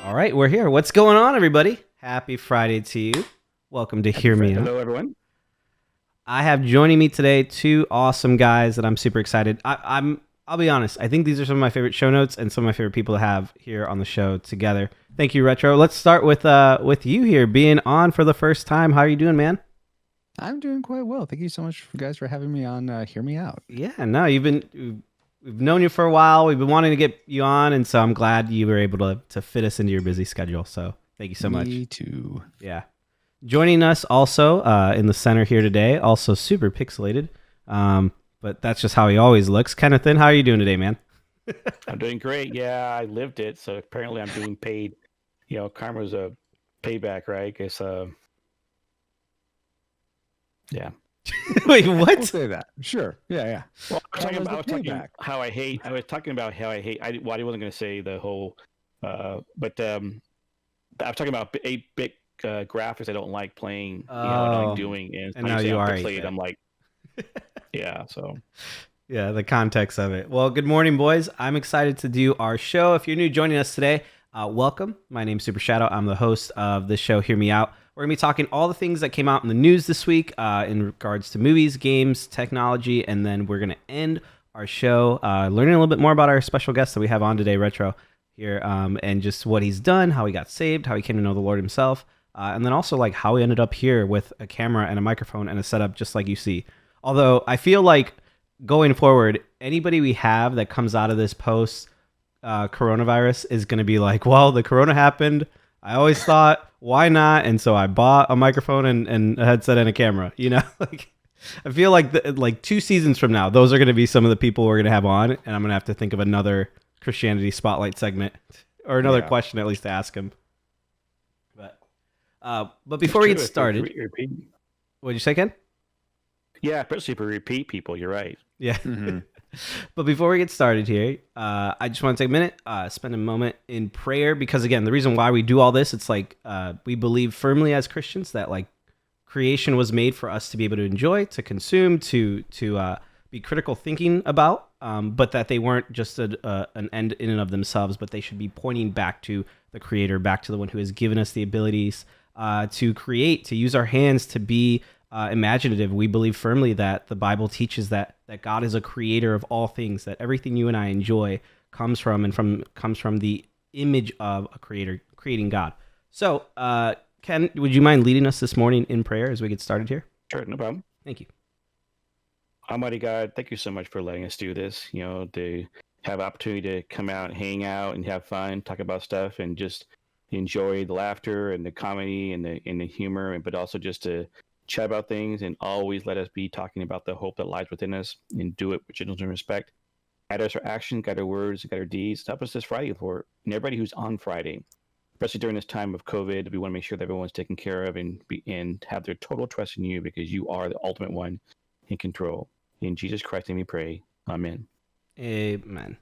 All right, we're here. What's going on, everybody? Happy Friday to you. Welcome to Hear Me Out. Hello, everyone. I have joining me today two awesome guys that I'm super excited. I'll be honest. I think these are some of my favorite show notes and some of my favorite people to have here on the show together. Thank you, Retro. Let's start with you here being on for the first time. How are you doing, man? I'm doing quite well. Thank you so much, guys, for having me on. Hear me out. Yeah, no, we've known you for a while. We've been wanting to get you on, and so I'm glad you were able to fit us into your busy schedule. So thank you so much. Me too. Yeah. Joining us also in the center here today, also super pixelated, but that's just how he always looks. Kennethan, how are you doing today, man? I'm doing great. Yeah, I lived it, so apparently I'm being paid. Karma's a payback, right? Guess. Yeah. Wait, We'll what? say that. Sure. Yeah. Well, I was talking payback. how I hate. I was talking about how I hate. I wasn't going to say the whole, but I'm talking about 8-bit graphics. I don't like playing. I don't like doing. And now you are pixelated. 8-bit. I'm like, yeah. So. Yeah, the context of it. Well, good morning, boys. I'm excited to do our show. If you're new joining us today, welcome. My name's Super Shadow. I'm the host of the show, Hear Me Out. We're going to be talking all the things that came out in the news this week in regards to movies, games, technology, and then we're going to end our show learning a little bit more about our special guest that we have on today, Retro, here, and just what he's done, how he got saved, how he came to know the Lord himself, and then also like how he ended up here with a camera and a microphone and a setup just like you see. Although I feel like going forward, anybody we have that comes out of this post coronavirus is going to be like, well, the corona happened. I always thought, why not? And so I bought a microphone and a headset and a camera. Like I feel like 2 seasons from now, those are going to be some of the people we're going to have on, and I'm going to have to think of another Christianity spotlight segment or another question at least to ask him. But before we get started, what'd you say, Ken? Yeah, especially for repeat people. You're right. Yeah. Mm-hmm. But before we get started here, I just want to take a minute, spend a moment in prayer, because again, the reason why we do all this, it's like we believe firmly as Christians that like creation was made for us to be able to enjoy, to consume, to be critical thinking about, but that they weren't just an end in and of themselves, but they should be pointing back to the Creator, back to the one who has given us the abilities to create, to use our hands, to be imaginative. We believe firmly that the Bible teaches that God is a creator of all things, that everything you and I enjoy comes from the image of a creator, creating God. So, Ken, would you mind leading us this morning in prayer as we get started here? Sure, no problem. Thank you. Almighty God, thank you so much for letting us do this. To have opportunity to come out, hang out, and have fun, talk about stuff, and just enjoy the laughter and the comedy and the humor, but also just to chat about things, and always let us be talking about the hope that lies within us, and do it with gentleness and respect. Guide us our actions, guide our words, guide our deeds. Help us this Friday, Lord, and everybody who's on Friday, especially during this time of COVID. We want to make sure that everyone's taken care of and have their total trust in you, because you are the ultimate one in control. In Jesus Christ's name we pray. Amen. Amen.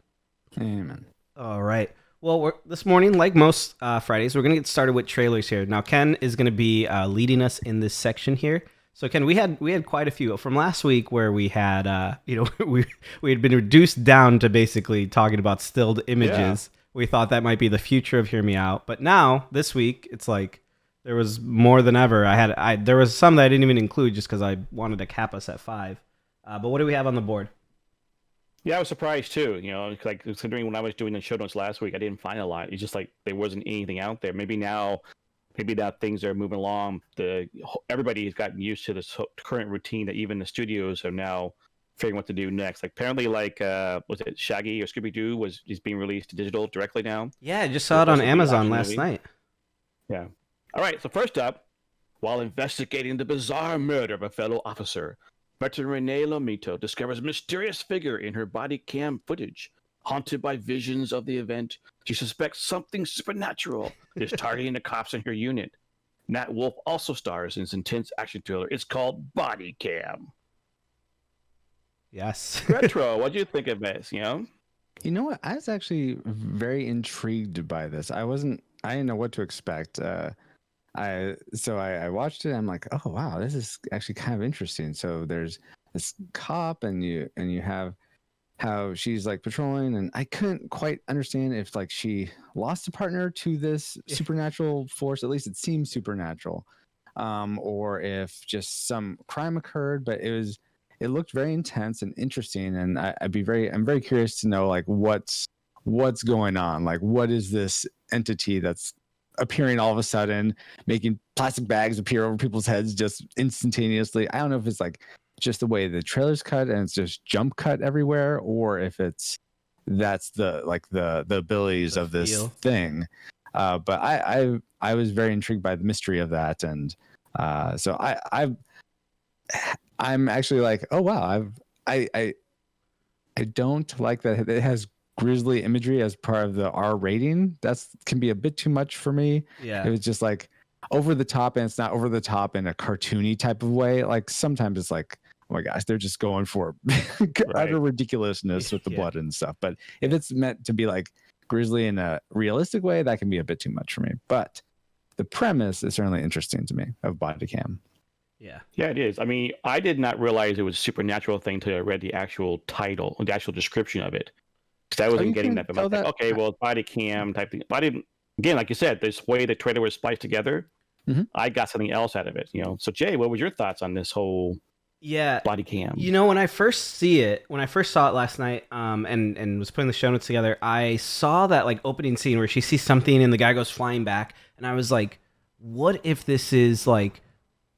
Amen. All right. Well, this morning, like most Fridays, we're going to get started with trailers here. Now, Ken is going to be leading us in this section here. So, Ken, we had quite a few from last week where we had, we had been reduced down to basically talking about stilled images. Yeah. We thought that might be the future of Hear Me Out. But now, this week, it's like there was more than ever. There was some that I didn't even include just because I wanted to cap us at 5. But what do we have on the board? Yeah, I was surprised too. Like considering when I was doing the show notes last week, I didn't find a lot. It's just like there wasn't anything out there. Maybe now things are moving along. Everybody has gotten used to this current routine that even the studios are now figuring what to do next. Like apparently, was it Shaggy or Scooby Doo is being released digital directly now? Yeah, I just saw it on Amazon last night. Yeah. All right. So first up, while investigating the bizarre murder of a fellow officer, veteran Renee Lomito discovers a mysterious figure in her body cam footage. Haunted by visions of the event, she suspects something supernatural is targeting the cops in her unit. Nat Wolff also stars in this intense action thriller. It's called Body Cam. Yes. Retro, what do you think of this? You know what? I was actually very intrigued by this. I didn't know what to expect. I watched it. I'm like, oh wow, this is actually kind of interesting. So there's this cop, and you have how she's like patrolling, and I couldn't quite understand if like she lost a partner to this supernatural force. At least it seems supernatural, or if just some crime occurred. But it looked very intense and interesting, and I'm very curious to know like what's going on. Like, what is this entity that's appearing all of a sudden, making plastic bags appear over people's heads just instantaneously? I don't know if it's like just the way the trailer's cut and it's just jump cut everywhere, or if that's the abilities of this thing. But I was very intrigued by the mystery of that, and so I'm actually like, oh wow, I don't like that it has grisly imagery as part of the R rating. That's can be a bit too much for me. Yeah, it was just like over the top, and it's not over the top in a cartoony type of way. Like sometimes it's like, oh my gosh, they're just going for utter ridiculousness with the blood and stuff. But if it's meant to be like grisly in a realistic way, that can be a bit too much for me. But the premise is certainly interesting to me of body cam. Yeah, it is. I mean, I did not realize it was a supernatural thing until I read the actual title, the actual description of it. Because I wasn't getting that. But I was like, okay, well, body cam type thing. But I didn't. Again, like you said, this way the trailer was spliced together, I got something else out of it. You know. So Jay, what was your thoughts on this whole body cam? You know, when I first saw it last night, and was putting the show notes together, I saw that like opening scene where she sees something and the guy goes flying back, and I was like, what if this is like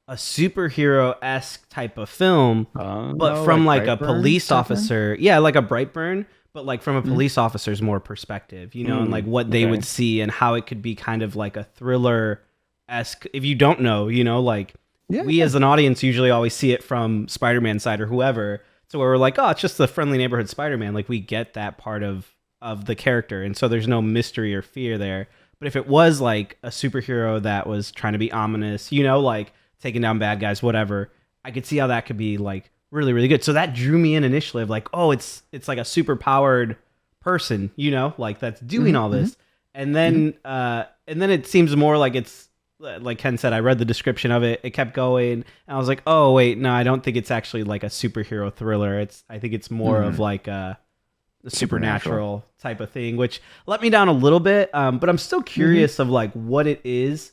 a superhero-esque type of film, but from like a police officer, like a Brightburn, but like from a police officer's more perspective, you know, and like what they would see and how it could be kind of like a thriller-esque. If you don't know, you know, like we as an audience usually always see it from Spider-Man side or whoever, so where we're like, oh, it's just the friendly neighborhood Spider-Man. Like we get that part of the character, and so there's no mystery or fear there. But if it was like a superhero that was trying to be ominous, you know, like taking down bad guys, whatever, I could see how that could be like really, really good. So that drew me in initially of like, oh, it's like a super powered person, you know, like that's doing all this. And then it seems more like it's like Ken said, I read the description of it. It kept going, and I was like, oh wait, no, I don't think it's actually like a superhero thriller. I think it's more of like a supernatural type of thing, which let me down a little bit. But I'm still curious of like what it is.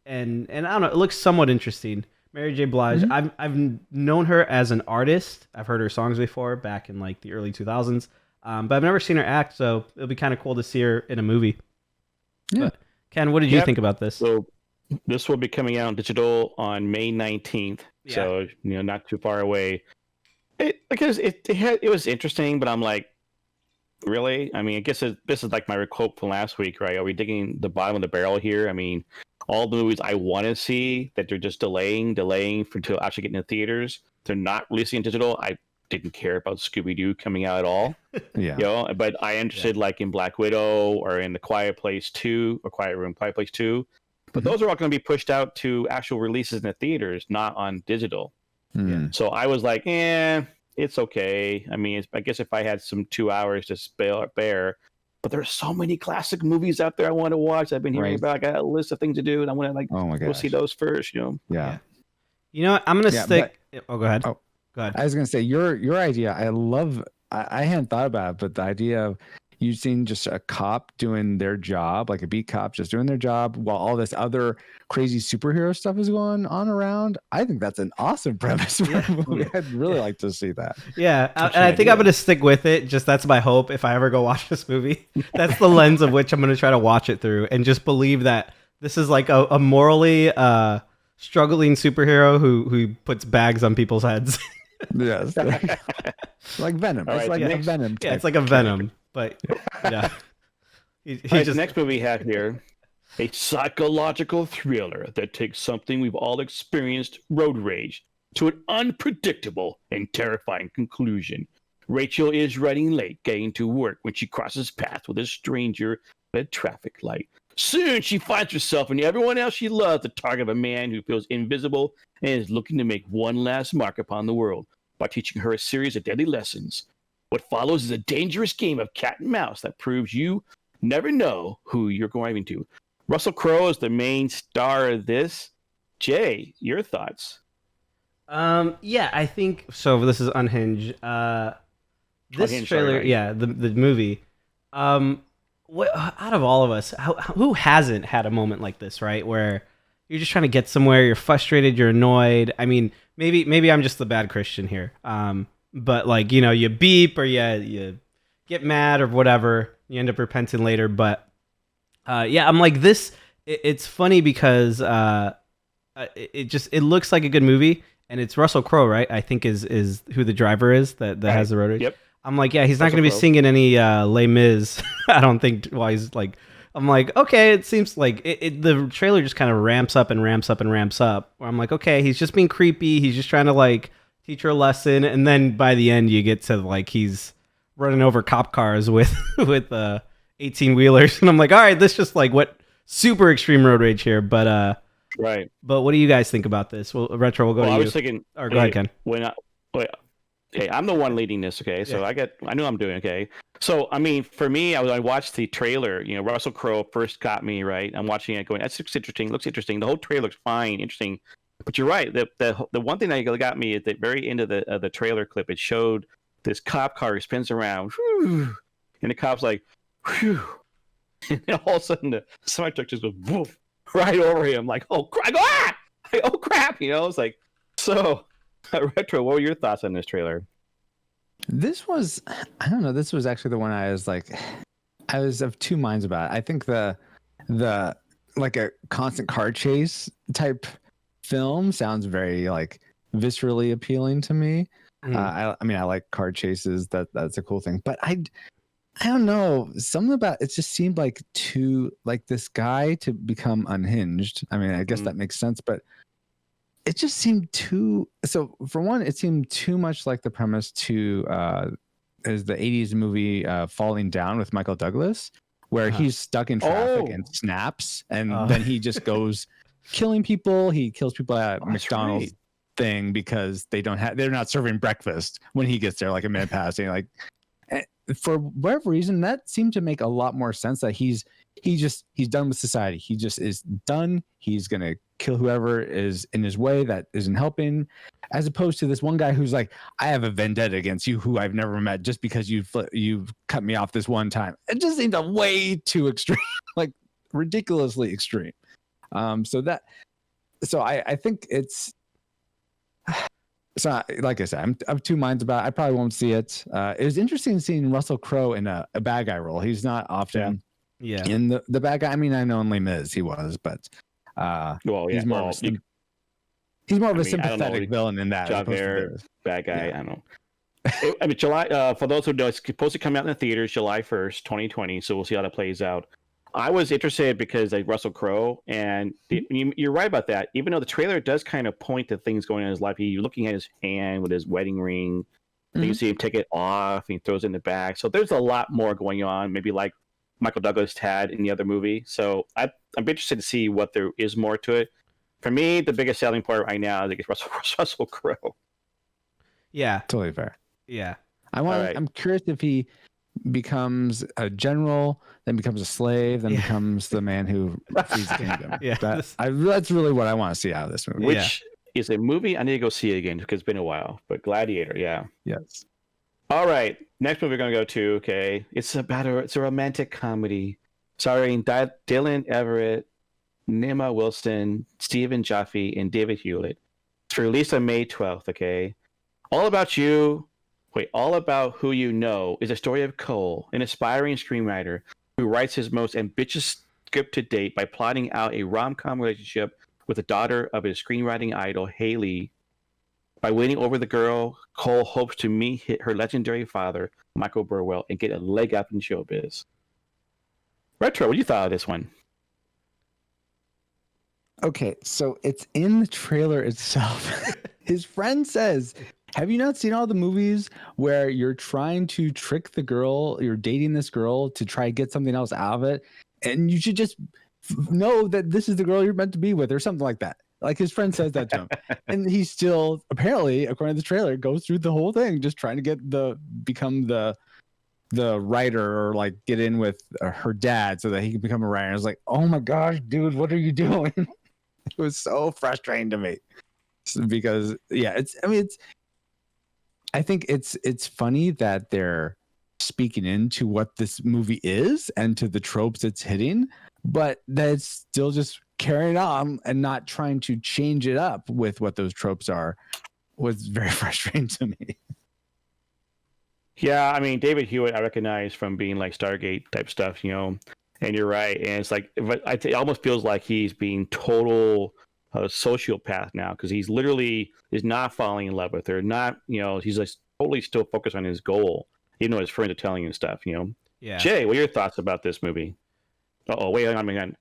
And I don't know, it looks somewhat interesting. Mary J. Blige, I've known her as an artist. I've heard her songs before back in like the early 2000s, but I've never seen her act, so it'll be kind of cool to see her in a movie. Yeah. But, Ken, what did you think about this? So this will be coming out digital on May 19th, so you know, not too far away. It was interesting, but I'm like, really? I mean, I guess this is like my quote from last week, right? Are we digging the bottom of the barrel here? I mean, all the movies I want to see that they're just delaying until actually getting to theaters. They're not releasing in digital. I didn't care about Scooby-Doo coming out at all. You know, but I interested like in Black Widow or in The Quiet Place 2 or Quiet Place 2. But those are all going to be pushed out to actual releases in the theaters, not on digital. So I was like, it's okay. I mean, I guess if I had some 2 hours to spare, but there's so many classic movies out there I want to watch. I've been hearing about. I got a list of things to do, and I want to like go see those first. You know. Yeah. You know what? I'm gonna stick. Go ahead. Go ahead. I was gonna say your idea. I love. I hadn't thought about it, but the idea of you seeing just a cop doing their job, like a beat cop just doing their job while all this other crazy superhero stuff is going on around. I think that's an awesome premise for a movie. I'd really like to see that. Yeah, and I think I'm going to stick with it. Just that's my hope if I ever go watch this movie. That's the lens of which I'm going to try to watch it through, and just believe that this is like a morally struggling superhero who puts bags on people's heads. Yes. Like Venom. It's like a Venom. Yeah, it's like a Venom. But yeah. The next movie we have here, a psychological thriller that takes something we've all experienced, road rage, to an unpredictable and terrifying conclusion. Rachel is running late, getting to work when she crosses paths with a stranger at a traffic light. Soon she finds herself and everyone else she loves the target of a man who feels invisible and is looking to make one last mark upon the world by teaching her a series of deadly lessons. What follows is a dangerous game of cat and mouse that proves you never know who you're going to. Russell Crowe is the main star of this. Jay, your thoughts? Yeah, I think so. This is Unhinged. this Unhinged, sorry, trailer, right. yeah, the movie. What out of all of us, who hasn't had a moment like this, right? Where you're just trying to get somewhere, you're frustrated, you're annoyed. I mean, maybe I'm just the bad Christian here. But like you beep or you get mad or whatever. You end up repenting later, but yeah, I'm like this. It's funny because it looks like a good movie, and it's Russell Crowe, right? I think is who the driver is that Right. has the road rage. Yep. I'm like, yeah, he's not Russell going to be Crowe. singing any Les Mis. I don't think while he's like, I'm like, okay, it seems like the trailer just kind of ramps up and ramps up and ramps up. Where I'm like, okay, he's just being creepy. He's just trying to like teach her a lesson, and then by the end, you get to like he's running over cop cars with 18 wheelers, and I'm like, all right, this just like what super extreme road rage here, Right. But what do you guys think about this? Well, Retro, we'll go Well, to I you. was thinking. Or go ahead, Ken. When I, wait, okay, I'm the one leading this. Okay, so Yeah. I know I'm doing okay. So I mean, for me, I watched the trailer. Russell Crowe first got me right. I'm watching it, going, "That looks interesting. Looks interesting." The whole trailer looks fine, interesting. But you're right. The one thing that got me at the very end of the trailer clip, it showed this cop car spins around, whew, and the cop's like, "Whew," and then all of a sudden the semi truck just goes woof right over him. Like, oh crap! Oh crap! It's like so. Retro, what were your thoughts on this trailer? This was, I don't know. This was actually the one I was like, I was of two minds about it. I think the like a constant car chase type film sounds very like viscerally appealing to me. I mean, I like car chases. That's a cool thing. But I don't know. Something about it just seemed like too like this guy to become unhinged. I mean, I guess that makes sense, but it just seemed too. So for one, it seemed too much like the premise to is the '80s movie Falling Down with Michael Douglas, where he's stuck in traffic and snaps, and then he just goes killing people. He kills people at McDonald's thing because they're not serving breakfast when he gets there, like a minute passing. Like for whatever reason, that seemed to make a lot more sense. That he's done with society. He just is done. He's gonna kill whoever is in his way that isn't helping, as opposed to this one guy who's like, I have a vendetta against you who I've never met just because you've cut me off this one time. It just seemed a way too extreme, like ridiculously extreme. So I think it's. So, like I said, I'm of two minds about it. I probably won't see it. It was interesting seeing Russell Crowe in a bad guy role. He's not often in the bad guy. I mean, I know in Les Mis he was, but he's more of a sympathetic villain in that. Javert, bad guy. Yeah. I don't know. I mean, July. For those who know, it's supposed to come out in the theaters July 1st, 2020. So we'll see how that plays out. I was interested because like Russell Crowe, and you're right about that. Even though the trailer does kind of point to things going on in his life, you're looking at his hand with his wedding ring. Then you see him take it off, and he throws it in the bag. So there's a lot more going on. Maybe like Michael Douglas had in the other movie. So I'm interested to see what there is more to it. For me, the biggest selling point right now, I think, is Russell Crowe. Yeah, totally fair. Yeah, I'm curious if he becomes a general, then becomes a slave, then becomes the man who frees the kingdom. That's really what I want to see out of this movie. Which is a movie I need to go see again because it's been a while. But Gladiator, yes. All right, next movie we're gonna go to. Okay, it's a romantic comedy starring Dylan Everett, Nima Wilson, Stephen Jaffe, and David Hewlett. It's released on May 12th. Okay, All About Who You Know is a story of Cole, an aspiring screenwriter who writes his most ambitious script to date by plotting out a rom-com relationship with the daughter of his screenwriting idol, Haley. By winning over the girl, Cole hopes to meet her legendary father, Michael Burwell, and get a leg up in showbiz. Retro, what do you thought of this one? Okay, so it's in the trailer itself. His friend says, have you not seen all the movies where you're trying to trick the girl, you're dating this girl to try to get something else out of it, and you should just know that this is the girl you're meant to be with, or something like that. Like his friend says that to him, and he still, apparently, according to the trailer, goes through the whole thing, just trying to become the writer, or like get in with her dad so that he can become a writer. I was like, oh my gosh, dude, what are you doing? It was so frustrating to me because it's I think it's funny that they're speaking into what this movie is and to the tropes it's hitting, but that's still just carrying on and not trying to change it up with what those tropes are was very frustrating to me. Yeah, I mean, David Hewitt, I recognize from being like Stargate type stuff, and you're right. And it's like, but it almost feels like he's being total sociopath now because he's literally is not falling in love with her. Not, he's like totally still focused on his goal, even though his friends are telling him stuff. Yeah. Jay, what are your thoughts about this movie? Oh, wait, hang on.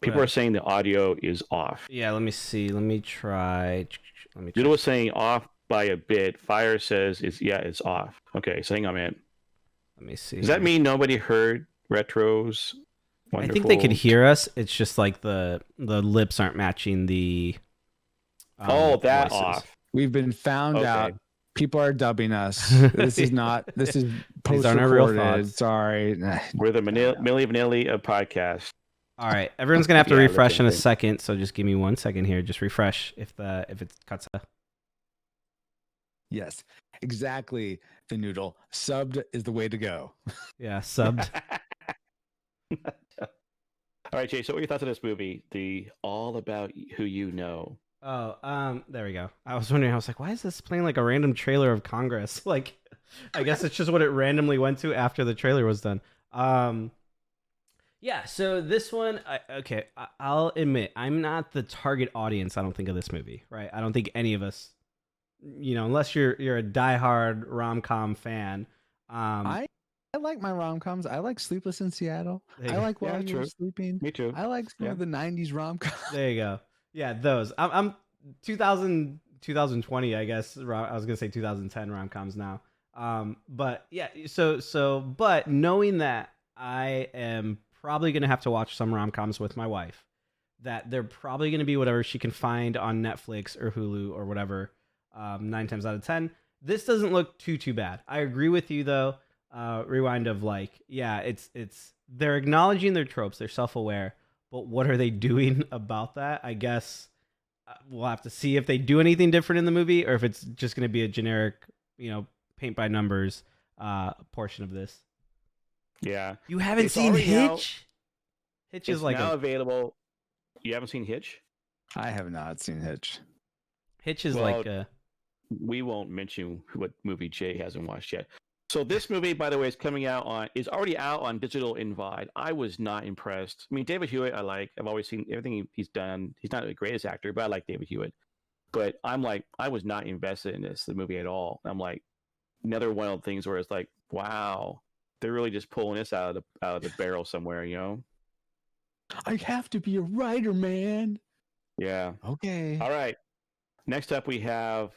People are saying the audio is off. Yeah, let me see. Let me try. Little was saying off by a bit. Fire says it's off. Okay, so hang on a minute. Let me see. Does that mean nobody heard Retro's wonderful... I think they could hear us. It's just like the lips aren't matching the that voices. off. We've been found out. People are dubbing us. This is These post aren't our real recorded. thoughts. Sorry. We're the Milli Vanilli of podcast. All right, everyone's gonna have to refresh in a second, so just give me 1 second here. Just refresh if it cuts out. Yes, exactly. The noodle subbed is the way to go. Yeah, subbed. All right, Jay. So, what are your thoughts on this movie? The All About Who You Know. Oh, there we go. I was wondering. I was like, why is this playing like a random trailer of Congress? Like, I guess it's just what it randomly went to after the trailer was done. Yeah. So this one, I'll admit, I'm not the target audience. I don't think of this movie, right? I don't think any of us, unless you're a diehard rom-com fan. I like my rom-coms. I like Sleepless in Seattle. I like While You Were Sleeping. Me too. I like some of the 90s rom-coms. There you go. Yeah, those. I'm 2020, I guess. I was gonna say 2010 rom-coms now. But yeah, but knowing that I am probably gonna have to watch some rom-coms with my wife, that they're probably gonna be whatever she can find on Netflix or Hulu or whatever. 9 times out of 10, this doesn't look too bad. I agree with you though. Rewind of like, yeah, it's they're acknowledging their tropes, they're self-aware. But what are they doing about that? I guess we'll have to see if they do anything different in the movie or if it's just going to be a generic, paint by numbers portion of this. Yeah. You haven't seen Hitch? Out. Hitch is like now available. You haven't seen Hitch? I have not seen Hitch. Hitch is like we won't mention what movie Jay hasn't watched yet. So this movie, by the way, is already out on digital and VOD. I was not impressed. I mean, David Hewitt, I like. I've always seen everything he's done. He's not the greatest actor, but I like David Hewitt. But I'm like, I was not invested in the movie at all. I'm like, another one of the things where it's like, wow, they're really just pulling this out of the barrel somewhere, I have to be a writer, man. Yeah. Okay. All right. Next up, we have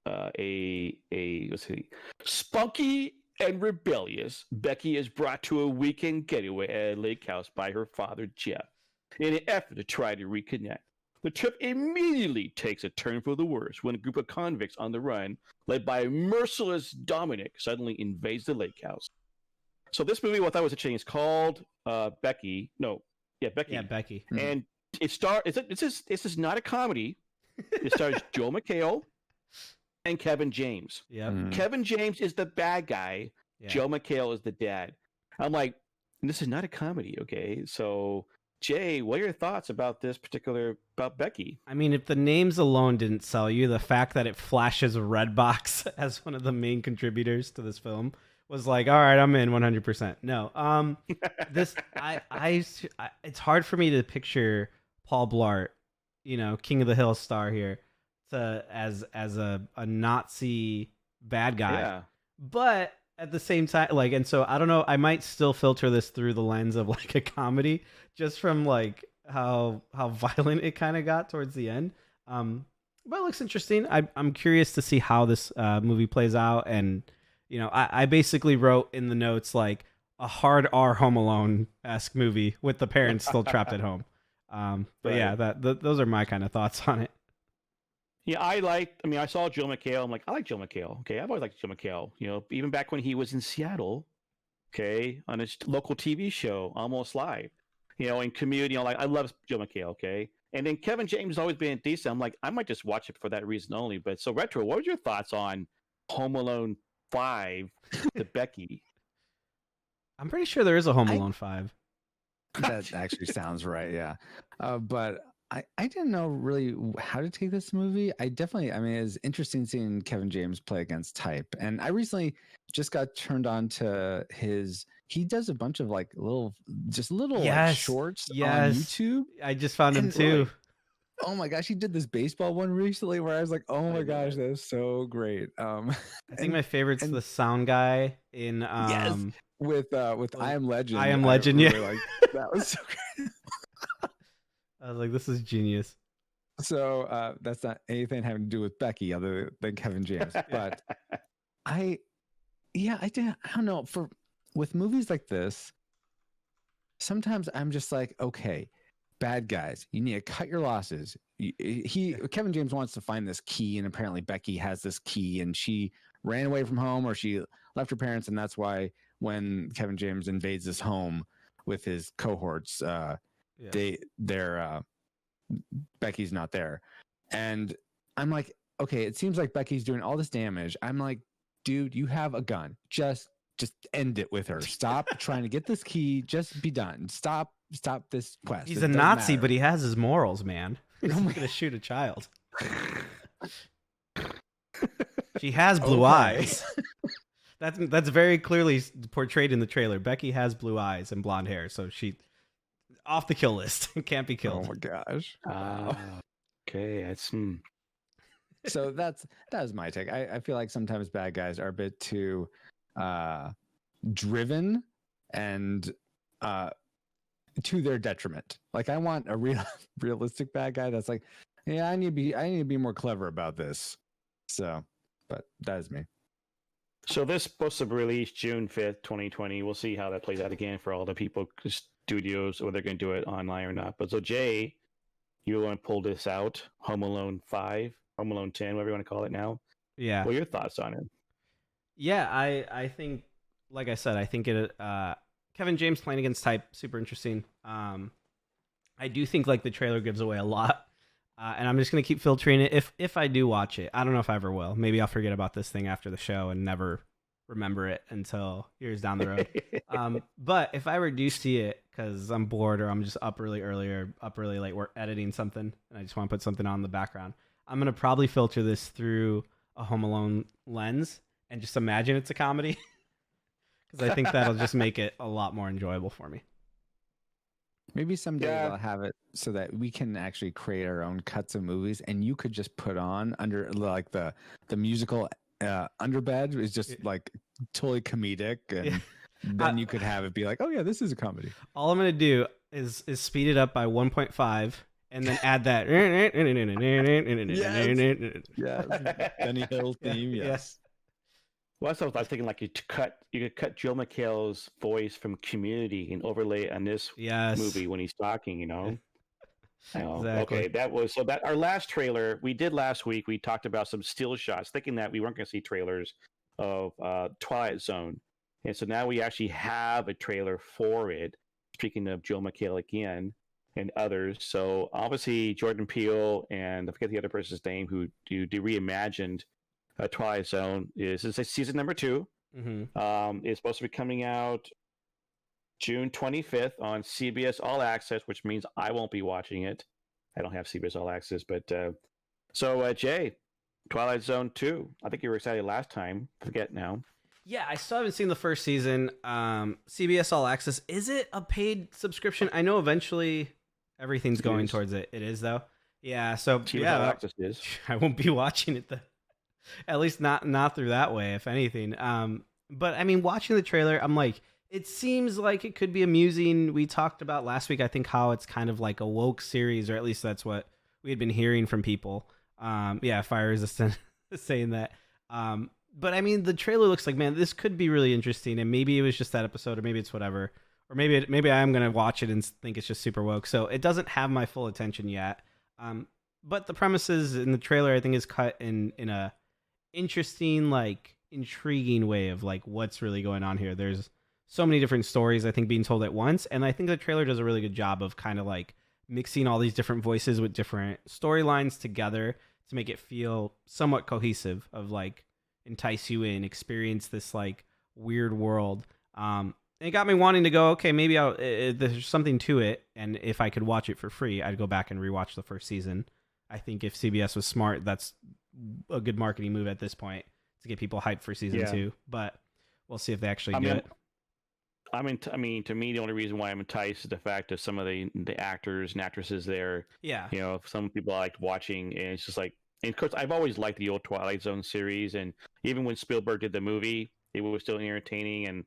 let's see, spunky and rebellious Becky is brought to a weekend getaway at a lake house by her father Jeff in an effort to try to reconnect. The trip immediately takes a turn for the worse when a group of convicts on the run, led by a merciless Dominic, suddenly invades the lake house. So this movie, what I was interesting, is called Becky. Becky. Yeah, Becky. And this is not a comedy. It stars Joel McHale and Kevin James. Yeah. Kevin James is the bad guy. Yeah. Joe McHale is the dad. I'm like, this is not a comedy, okay? So, Jay, what are your thoughts about Becky? I mean, if the names alone didn't sell you, the fact that it flashes Redbox as one of the main contributors to this film was like, all right, I'm in 100%. No, this it's hard for me to picture Paul Blart, King of the Hill star here, as a Nazi bad guy. Yeah. But at the same time, and so I don't know, I might still filter this through the lens of like a comedy, just from like how violent it kind of got towards the end. But it looks interesting. I'm curious to see how this movie plays out, and I basically wrote in the notes like a hard R Home Alone-esque movie with the parents still trapped at home. But right. Yeah, those are my kind of thoughts on it. Yeah, I saw Joe McHale. I'm like, I like Joe McHale. Okay, I've always liked Joe McHale. Even back when he was in Seattle, okay, on his local TV show, Almost Live. in Community, like I love Joe McHale, okay? And then Kevin James has always been decent. I'm like, I might just watch it for that reason only. But so Retro, what were your thoughts on Home Alone 5 to Becky? I'm pretty sure there is a Home Alone 5. That actually sounds right, yeah. But I didn't know really how to take this movie. I mean, it's interesting seeing Kevin James play against type. And I recently just got turned on to he does a bunch of like little like shorts on YouTube. I just found him too. Like, oh my gosh, he did this baseball one recently where I was like, oh my gosh, that is so great. I think my favorite's the sound guy in yes, with I Am Legend. I Am Legend, really like, that was so great. I was like, this is genius. So that's not anything having to do with Becky other than Kevin James. But I don't know. With movies like this, sometimes I'm just like, okay, bad guys, you need to cut your losses. Kevin James wants to find this key, and apparently Becky has this key, and she ran away from home or she left her parents, and that's why when Kevin James invades this home with his cohorts, Becky's not there. And I'm like, okay, it seems like Becky's doing all this damage. I'm like, dude, you have a gun. Just end it with her. Stop trying to get this key. Just be done. Stop this quest. He's a Nazi, but he has his morals, man. He's not gonna shoot a child. She has blue eyes. That's very clearly portrayed in the trailer. Becky has blue eyes and blonde hair, so she off the kill list. Can't be killed. Oh my gosh. Okay, that's so that was my take. I feel like sometimes bad guys are a bit too driven and to their detriment. Like I want a realistic bad guy that's like, yeah, I need to be more clever about this. So, but that is me. So this is supposed to be released June 5th, 2020. We'll see how that plays out again for all the people, studios, or they're going to do it online or not. But so Jay, you want to pull this out, Home Alone 5, Home Alone 10, whatever you want to call it now. Yeah. What are your thoughts on it? Yeah, I think, like I said, I think Kevin James playing against type, super interesting. I do think like the trailer gives away a lot. And I'm just going to keep filtering it if I do watch it. I don't know if I ever will. Maybe I'll forget about this thing after the show and never remember it until years down the road. But if I ever do see it because I'm bored or I'm just up really early or up really late, we're editing something and I just want to put something on in the background, I'm going to probably filter this through a Home Alone lens and just imagine it's a comedy because I think that'll just make it a lot more enjoyable for me. Maybe someday they'll have it so that we can actually create our own cuts of movies, and you could just put on under like the musical underbed is just like totally comedic, and then you could have it be like, oh yeah, this is a comedy. All I'm gonna do is speed it up by 1.5 and then add that. Yes. Benny Hill theme. Yes. Well, that's what I was thinking. Like you could cut Joe McHale's voice from Community and overlay it on this movie when he's talking. Exactly. Okay, that was our last trailer we did last week. We talked about some still shots, thinking that we weren't going to see trailers of Twilight Zone, and so now we actually have a trailer for it. Speaking of Joe McHale again and others, so obviously Jordan Peele and I forget the other person's name who reimagined Twilight Zone is season number 2. Mm-hmm. It's supposed to be coming out June 25th on CBS All Access, which means I won't be watching it. I don't have CBS All Access, but so Jay, Twilight Zone 2. I think you were excited last time. Forget now. Yeah, I still haven't seen the first season. CBS All Access, is it a paid subscription? I know eventually everything's going towards it. It is though. Yeah, so CBS All Access is. I won't be watching it though. At least not through that way, if anything. But I mean, watching the trailer, I'm like, it seems like it could be amusing. We talked about last week, I think, how it's kind of like a woke series, or at least that's what we had been hearing from people. Fire Resistant is saying that. But I mean, the trailer looks like, man, this could be really interesting. And maybe it was just that episode, or maybe it's whatever. Or maybe I am going to watch it and think it's just super woke. So it doesn't have my full attention yet. But the premises in the trailer, I think, is cut in a interesting, like intriguing way of like what's really going on here. There's so many different stories, I think, being told at once. And I think the trailer does a really good job of kind of like mixing all these different voices with different storylines together to make it feel somewhat cohesive, of like entice you in, experience this like weird world. And it got me wanting to go, okay, maybe there's something to it. And if I could watch it for free, I'd go back and rewatch the first season. I think if CBS was smart, that's a good marketing move at this point to get people hyped for season 2. But we'll see if they actually do it. I mean, to me, the only reason why I'm enticed is the fact of some of the actors and actresses there. Yeah. You know, some people I liked watching, and it's just like, and of course, I've always liked the old Twilight Zone series, and even when Spielberg did the movie, it was still entertaining, and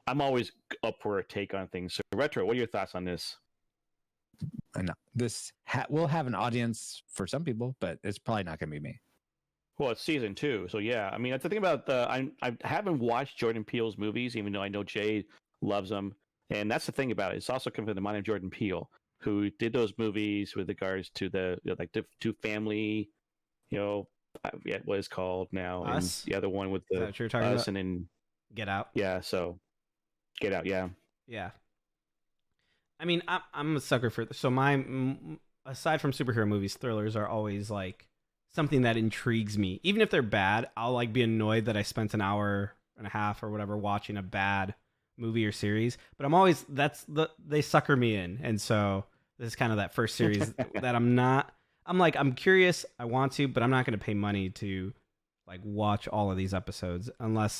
I'm always up for a take on things. So, Retro, what are your thoughts on this? And this will have an audience for some people, but it's probably not going to be me. Well, it's season 2, so yeah. I mean, that's the thing about I haven't watched Jordan Peele's movies, even though I know Jay loves them, and that's the thing about it. It's also coming from the mind of Jordan Peele, who did those movies with regards to the to family, you know, what it's called now, Us? and the other one with the what you're talking Us, about? and then Get Out. Yeah, so Get Out, yeah. Yeah. I mean, I'm a sucker for so aside from superhero movies, thrillers are always like something that intrigues me. Even if they're bad, I'll like be annoyed that I spent an hour and a half or whatever watching a bad movie or series. But I'm always they sucker me in, and so this is kind of that first series that I'm curious, I want to, but I'm not going to pay money to like watch all of these episodes unless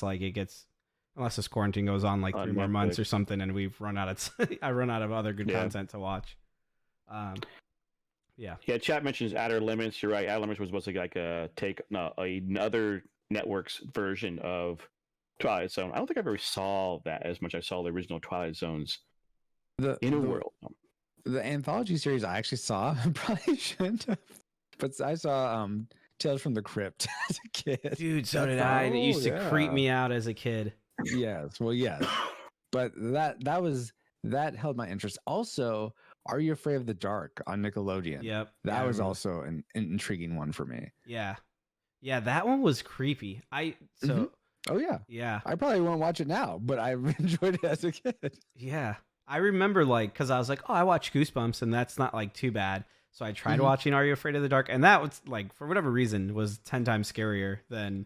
this quarantine goes on like 3 more months or something, and we've run out of I run out of other good content to watch. Yeah. Chat mentions Outer Limits. You're right. Outer Limits was supposed to be like another network's version of Twilight Zone. I don't think I've ever saw that as much as I saw the original Twilight Zones. The Inner World. The anthology series I actually saw, probably shouldn't have, but I saw Tales from the Crypt as a kid. Dude, so did I. And it used to creep me out as a kid. Yes, well, yes, but that held my interest. Also, Are You Afraid of the Dark on Nickelodeon? Yep, that was also an intriguing one for me. Yeah, that one was creepy. Oh yeah. I probably won't watch it now, but I enjoyed it as a kid. Yeah, I remember because I was like, oh, I watched Goosebumps, and that's not like too bad. So I tried watching Are You Afraid of the Dark? And that was like, for whatever reason, was 10 times scarier than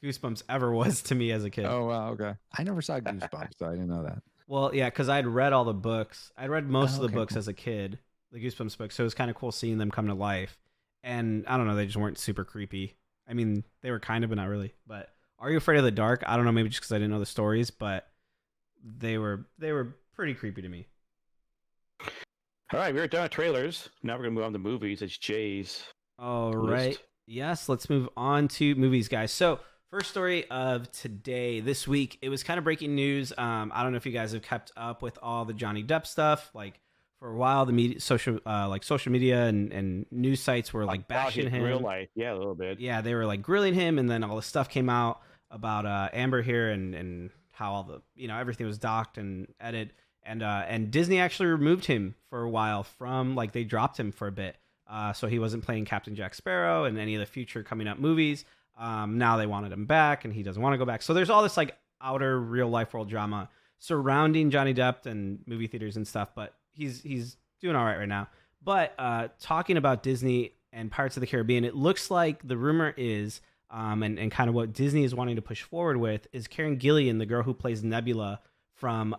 Goosebumps ever was to me as a kid. Oh, wow. Okay. I never saw Goosebumps, so I didn't know that. Well, yeah, because I'd read all the books. I'd read most of the books as a kid, the Goosebumps books. So it was kind of cool seeing them come to life. And I don't know, they just weren't super creepy. I mean, they were kind of, but not really. But Are You Afraid of the Dark? I don't know, maybe just because I didn't know the stories, but they were pretty creepy to me. All right, we're done with trailers. Now we're going to move on to movies. It's Jay's All right. Yes, let's move on to movies, guys. So, first story of today, this week, it was kind of breaking news. I don't know if you guys have kept up with all the Johnny Depp stuff. Like, for a while, the social media and news sites were like bashing him. Real life, yeah, a little bit. Yeah, they were like grilling him, and then all this stuff came out about Amber here and how all the everything was docked and edited. And Disney actually removed him for a while from, like, they dropped him for a bit. So he wasn't playing Captain Jack Sparrow in any of the future coming up movies. Now they wanted him back, and he doesn't want to go back. So there's all this like outer real life world drama surrounding Johnny Depp and movie theaters and stuff. But he's doing all right now. But talking about Disney and Pirates of the Caribbean, it looks like the rumor is, and kind of what Disney is wanting to push forward with, is Karen Gillan, the girl who plays Nebula from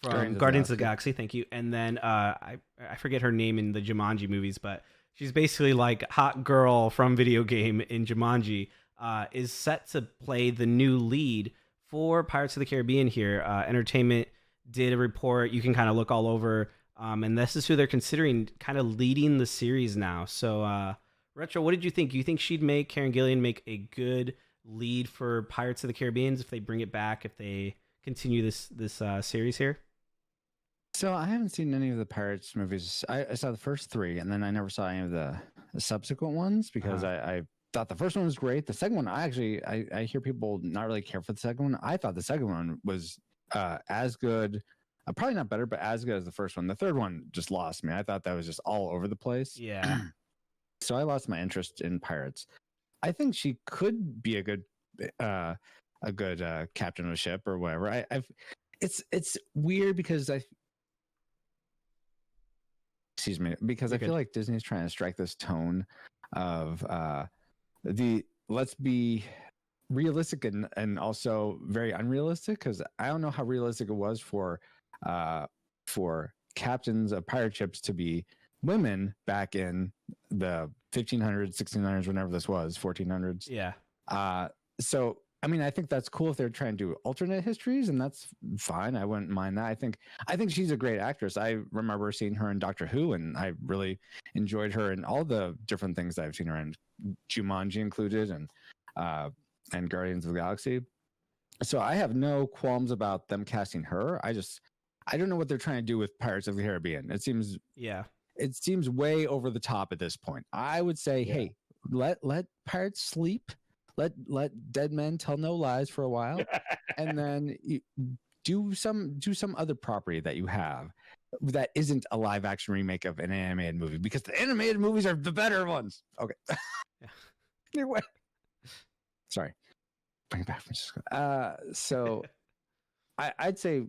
Guardians of the Galaxy. Thank you. And then I forget her name in the Jumanji movies, but she's basically like hot girl from video game in Jumanji, is set to play the new lead for Pirates of the Caribbean here. Entertainment did a report. You can kind of look all over. And this is who they're considering kind of leading the series now. So, Retro, what did you think? Do you think Karen Gillan make a good lead for Pirates of the Caribbean if they bring it back, if they continue this series here? So I haven't seen any of the Pirates movies. I saw the first 3, and then I never saw any of the subsequent ones because I thought the first one was great. The second one, I hear people not really care for the second one. I thought the second one was as good, probably not better, but as good as the first one. The third one just lost me. I thought that was just all over the place. Yeah. So I lost my interest in Pirates. I think she could be a good captain of a ship or whatever. It's weird because excuse me, because I feel like Disney's trying to strike this tone of let's be realistic and also very unrealistic, because I don't know how realistic it was for captains of pirate ships to be women back in the 1500s, 1600s, whenever this was, 1400s. Yeah. So I mean, I think that's cool if they're trying to do alternate histories, and that's fine. I wouldn't mind that. I think she's a great actress. I remember seeing her in Doctor Who, and I really enjoyed her in all the different things that I've seen her in, Jumanji included, and Guardians of the Galaxy. So I have no qualms about them casting her. I don't know what they're trying to do with Pirates of the Caribbean. It seems way over the top at this point. I would say, hey, let pirates sleep. Let dead men tell no lies for a while, and then do some other property that you have that isn't a live action remake of an animated movie, because the animated movies are the better ones. Okay. Anyway, sorry. Bring it back, Francisco. So I'd say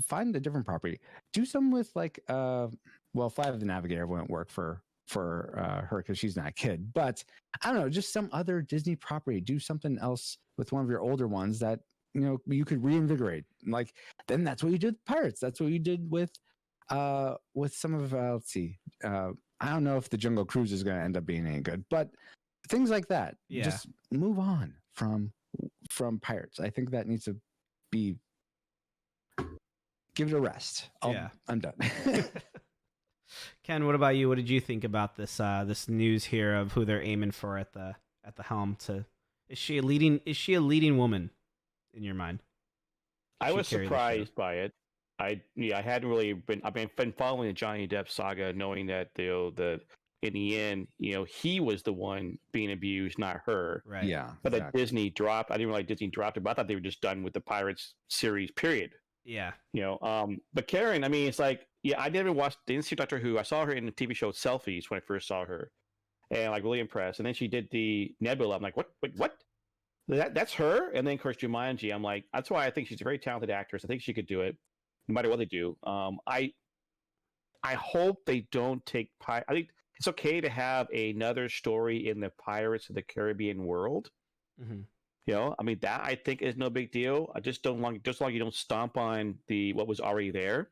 find a different property. Do some with like Flight of the Navigator wouldn't work for her because she's not a kid, but I don't know, just some other Disney property. Do something else with one of your older ones that you could reinvigorate. Like, then that's what you did with Pirates. That's what you did with some of let's see. I don't know if the Jungle Cruise is going to end up being any good, but things like that. Yeah. Just move on from Pirates. I think that needs to be. Give it a rest. I'm done. Ken, what about you? What did you think about this news here of who they're aiming for at the helm? Is she a leading woman in your mind? I was surprised by it. I hadn't really been. I've been following the Johnny Depp saga, knowing that in the end, he was the one being abused, not her. Right. Yeah. But that Disney dropped. I didn't realize Disney dropped it, but I thought they were just done with the Pirates series. Period. Yeah. But Karen, I mean, it's like, I didn't see Doctor Who. I saw her in the TV show Selfies when I first saw her, and like really impressed. And then she did the Nebula. I'm like, what? Wait, what? That's her. And then of course Jumanji. I'm like, that's why I think she's a very talented actress. I think she could do it, no matter what they do. I hope they don't take I think it's okay to have another story in the Pirates of the Caribbean world. Mm-hmm. I mean, that I think is no big deal. I just don't long you don't stomp on what was already there.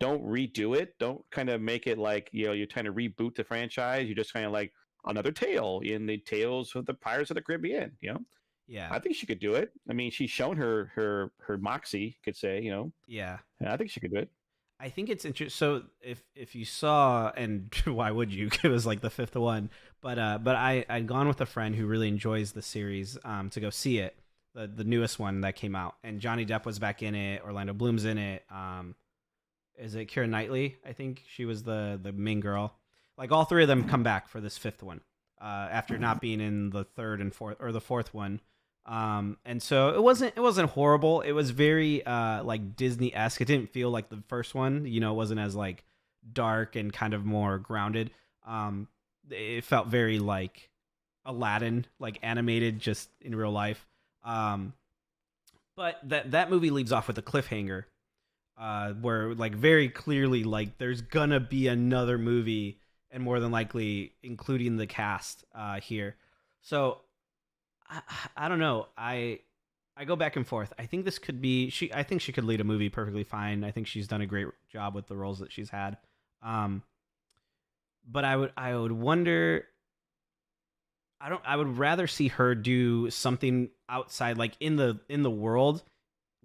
Don't redo it. Don't kind of make it like, you're trying to reboot the franchise. You're just kind of like another tale in the tales of the Pirates of the Caribbean, Yeah. I think she could do it. I mean, she's shown her moxie, you could say, Yeah. And I think she could do it. I think it's interesting. So if you saw, and why would you? It was like the fifth one, but I'd gone with a friend who really enjoys the series to go see it, the newest one that came out, and Johnny Depp was back in it. Orlando Bloom's in it. Is it Keira Knightley? I think she was the main girl. Like, all three of them come back for this fifth one after not being in the third and fourth, or the fourth one. And so it wasn't horrible. It was very like Disney-esque. It didn't feel like the first one. It wasn't as like dark and kind of more grounded. It felt very like Aladdin, like animated just in real life. But that movie leaves off with a cliffhanger, where like very clearly like there's gonna be another movie, and more than likely including the cast here. So I don't know. I go back and forth. I think this could be I think she could lead a movie perfectly fine. I think she's done a great job with the roles that she's had. But I would wonder. I would rather see her do something outside, like in the world,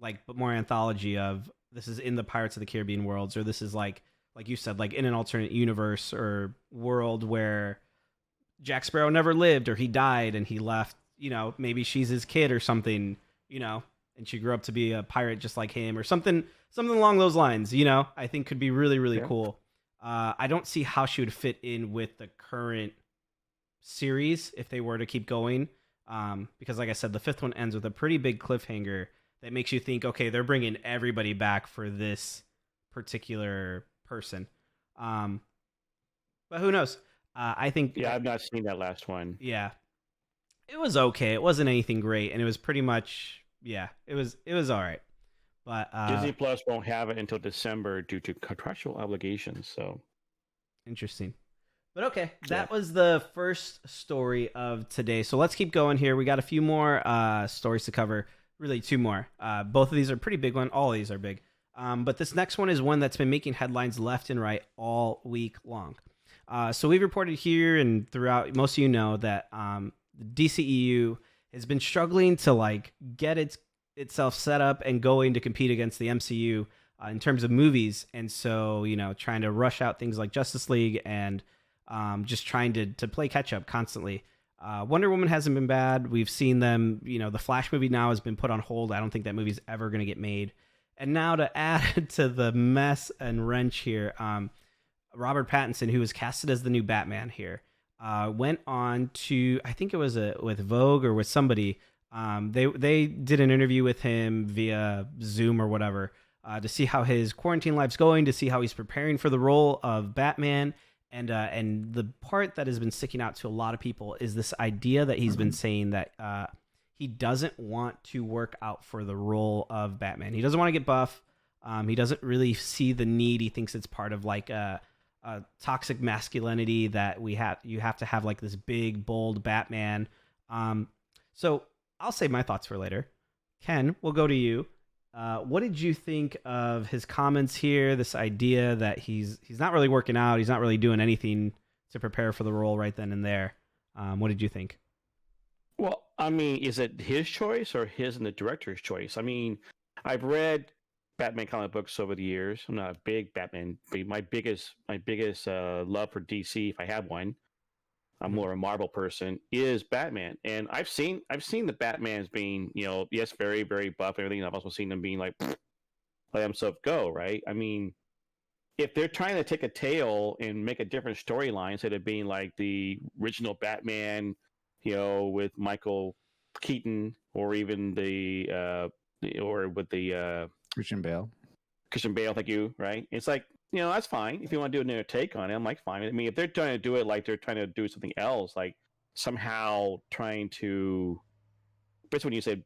like, but more anthology of this is in the Pirates of the Caribbean worlds, or this is like you said, like in an alternate universe or world where Jack Sparrow never lived, or he died and he left. Maybe she's his kid or something. And she grew up to be a pirate just like him, or something along those lines. I think could be really, really cool. I don't see how she would fit in with the current series if they were to keep going, because like I said, the fifth one ends with a pretty big cliffhanger that makes you think, okay, they're bringing everybody back for this particular person. But who knows? I think I've not seen that last one. Yeah, It was okay. It wasn't anything great, and it was pretty much yeah. It was all right. But Disney Plus won't have it until December due to contractual obligations. So interesting. But okay, yeah, that was the first story of today. So let's keep going here. We got a few more stories to cover. Really, two more. Both of these are pretty big one. All of these are big. But this next one is one that's been making headlines left and right all week long. So we've reported here and throughout. Most of you know that the DCEU has been struggling to like get itself set up and going to compete against the MCU in terms of movies, and so trying to rush out things like Justice League and just trying to play catch up constantly. Wonder Woman hasn't been bad. We've seen them. The Flash movie now has been put on hold. I don't think that movie's ever going to get made. And now to add to the mess and wrench here, Robert Pattinson, who was casted as the new Batman here, went on to, I think it was with Vogue or with somebody. They did an interview with him via Zoom or whatever to see how his quarantine life's going, to see how he's preparing for the role of Batman. And the part that has been sticking out to a lot of people is this idea that he's been saying that he doesn't want to work out for the role of Batman. He doesn't want to get buff. He doesn't really see the need. He thinks it's part of like a toxic masculinity that you have to have like this big, bold Batman. So I'll save my thoughts for later. Ken, we'll go to you. What did you think of his comments here? This idea that he's not really working out, he's not really doing anything to prepare for the role right then and there. What did you think? well, I mean, is it his choice or his and the director's choice? I mean, I've read Batman comic books over the years. I'm not a big Batman, but my biggest love for DC, if I have one, I'm more a Marvel person, is Batman. And I've seen the Batman as being, yes, very, very buff and everything. And I've also seen them being like, let himself go, right? I mean, if they're trying to take a tale and make a different storyline instead of being like the original Batman, with Michael Keaton, or even or with the Christian Bale. Christian Bale, thank you, right? It's like, that's fine. If you want to do another take on it, I'm like, fine. I mean, if they're trying to do it like they're trying to do something else, like somehow trying to, especially when you say,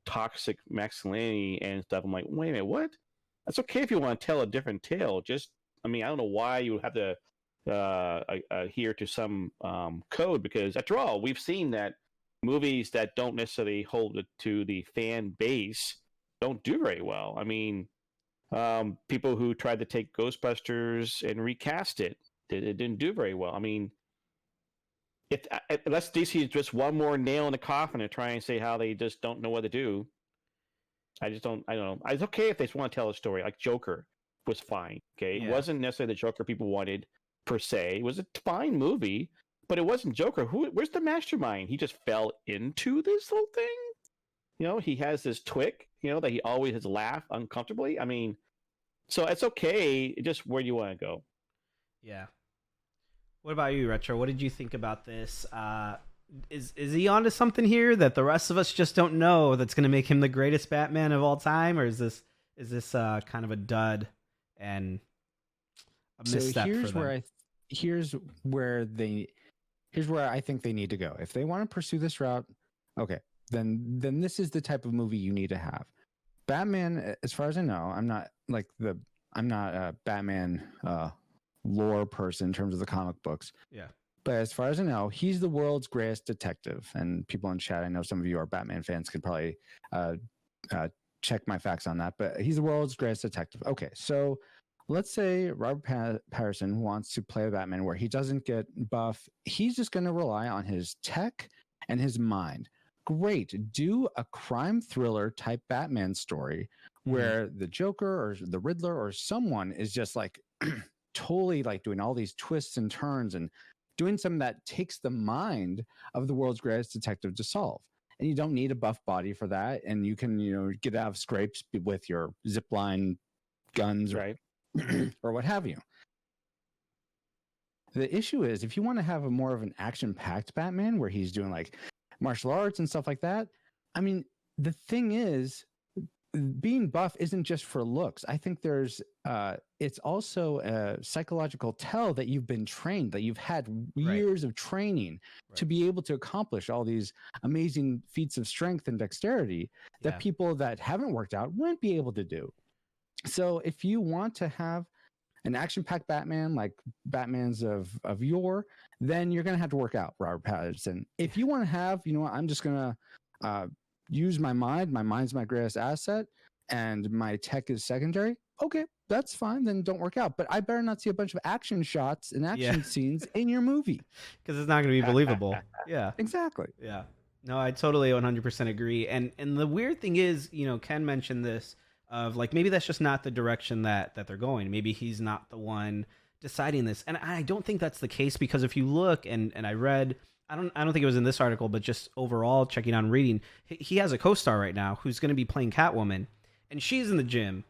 toxic masculinity and stuff, I'm like, wait a minute, what? That's okay if you want to tell a different tale. Just, I mean, I don't know why you would have to adhere to some code, because after all, we've seen that movies that don't necessarily hold it to the fan base don't do very well. I mean, people who tried to take Ghostbusters and recast it, it didn't do very well. I mean, unless DC is just one more nail in the coffin and try and say how they just don't know what to do, I don't know. It's okay if they just want to tell a story. Like Joker was fine. Okay, Yeah. It wasn't necessarily the Joker people wanted per se. It was a fine movie, but it wasn't Joker. Where's the mastermind? He just fell into this whole thing. He has this twick. That he always has laughed uncomfortably. I mean, so it's okay. Just where do you want to go? Yeah. What about you, Retro? What did you think about this? Is he onto something here that the rest of us just don't know that's going to make him the greatest Batman of all time, or is this kind of a dud and a misstep for them? Here's where I think they need to go. If they want to pursue this route, okay, then this is the type of movie you need to have. Batman, as far as I know, I'm not a Batman lore person in terms of the comic books. Yeah. But as far as I know, he's the world's greatest detective. And people in chat, I know some of you are Batman fans, could probably check my facts on that. But he's the world's greatest detective. Okay, so let's say Robert Pattinson wants to play a Batman where he doesn't get buff. He's just going to rely on his tech and his mind. Great. Do a crime thriller type Batman story where the Joker or the Riddler or someone is just like totally like doing all these twists and turns and doing something that takes the mind of the world's greatest detective to solve. And you don't need a buff body for that. And you can, get out of scrapes with your zipline guns, Right. or what have you. The issue is if you want to have a more of an action-packed Batman where he's doing like martial arts and stuff like that, I mean, the thing is, being buff isn't just for looks. I think there's it's also a psychological tell that you've been trained, that you've had years of training to be able to accomplish all these amazing feats of strength and dexterity that people that haven't worked out wouldn't be able to do. So if you want to have an action-packed Batman like Batman's of yore, then you're gonna have to work out, Robert Pattinson. If you want to have, you know what, I'm just gonna use my mind. My mind's my greatest asset, and my tech is secondary. Okay, that's fine. Then don't work out. But I better not see a bunch of action shots and action scenes in your movie, because it's not going to be believable. Yeah, exactly. Yeah, no, I totally 100% agree. And the weird thing is, you know, Ken mentioned this of like maybe that's just not the direction that they're going. Maybe he's not the one deciding this, and I don't think that's the case, because if you look and I read. I don't think it was in this article, but just overall checking on reading, he has a co-star right now who's going to be playing Catwoman, and she's in the gym,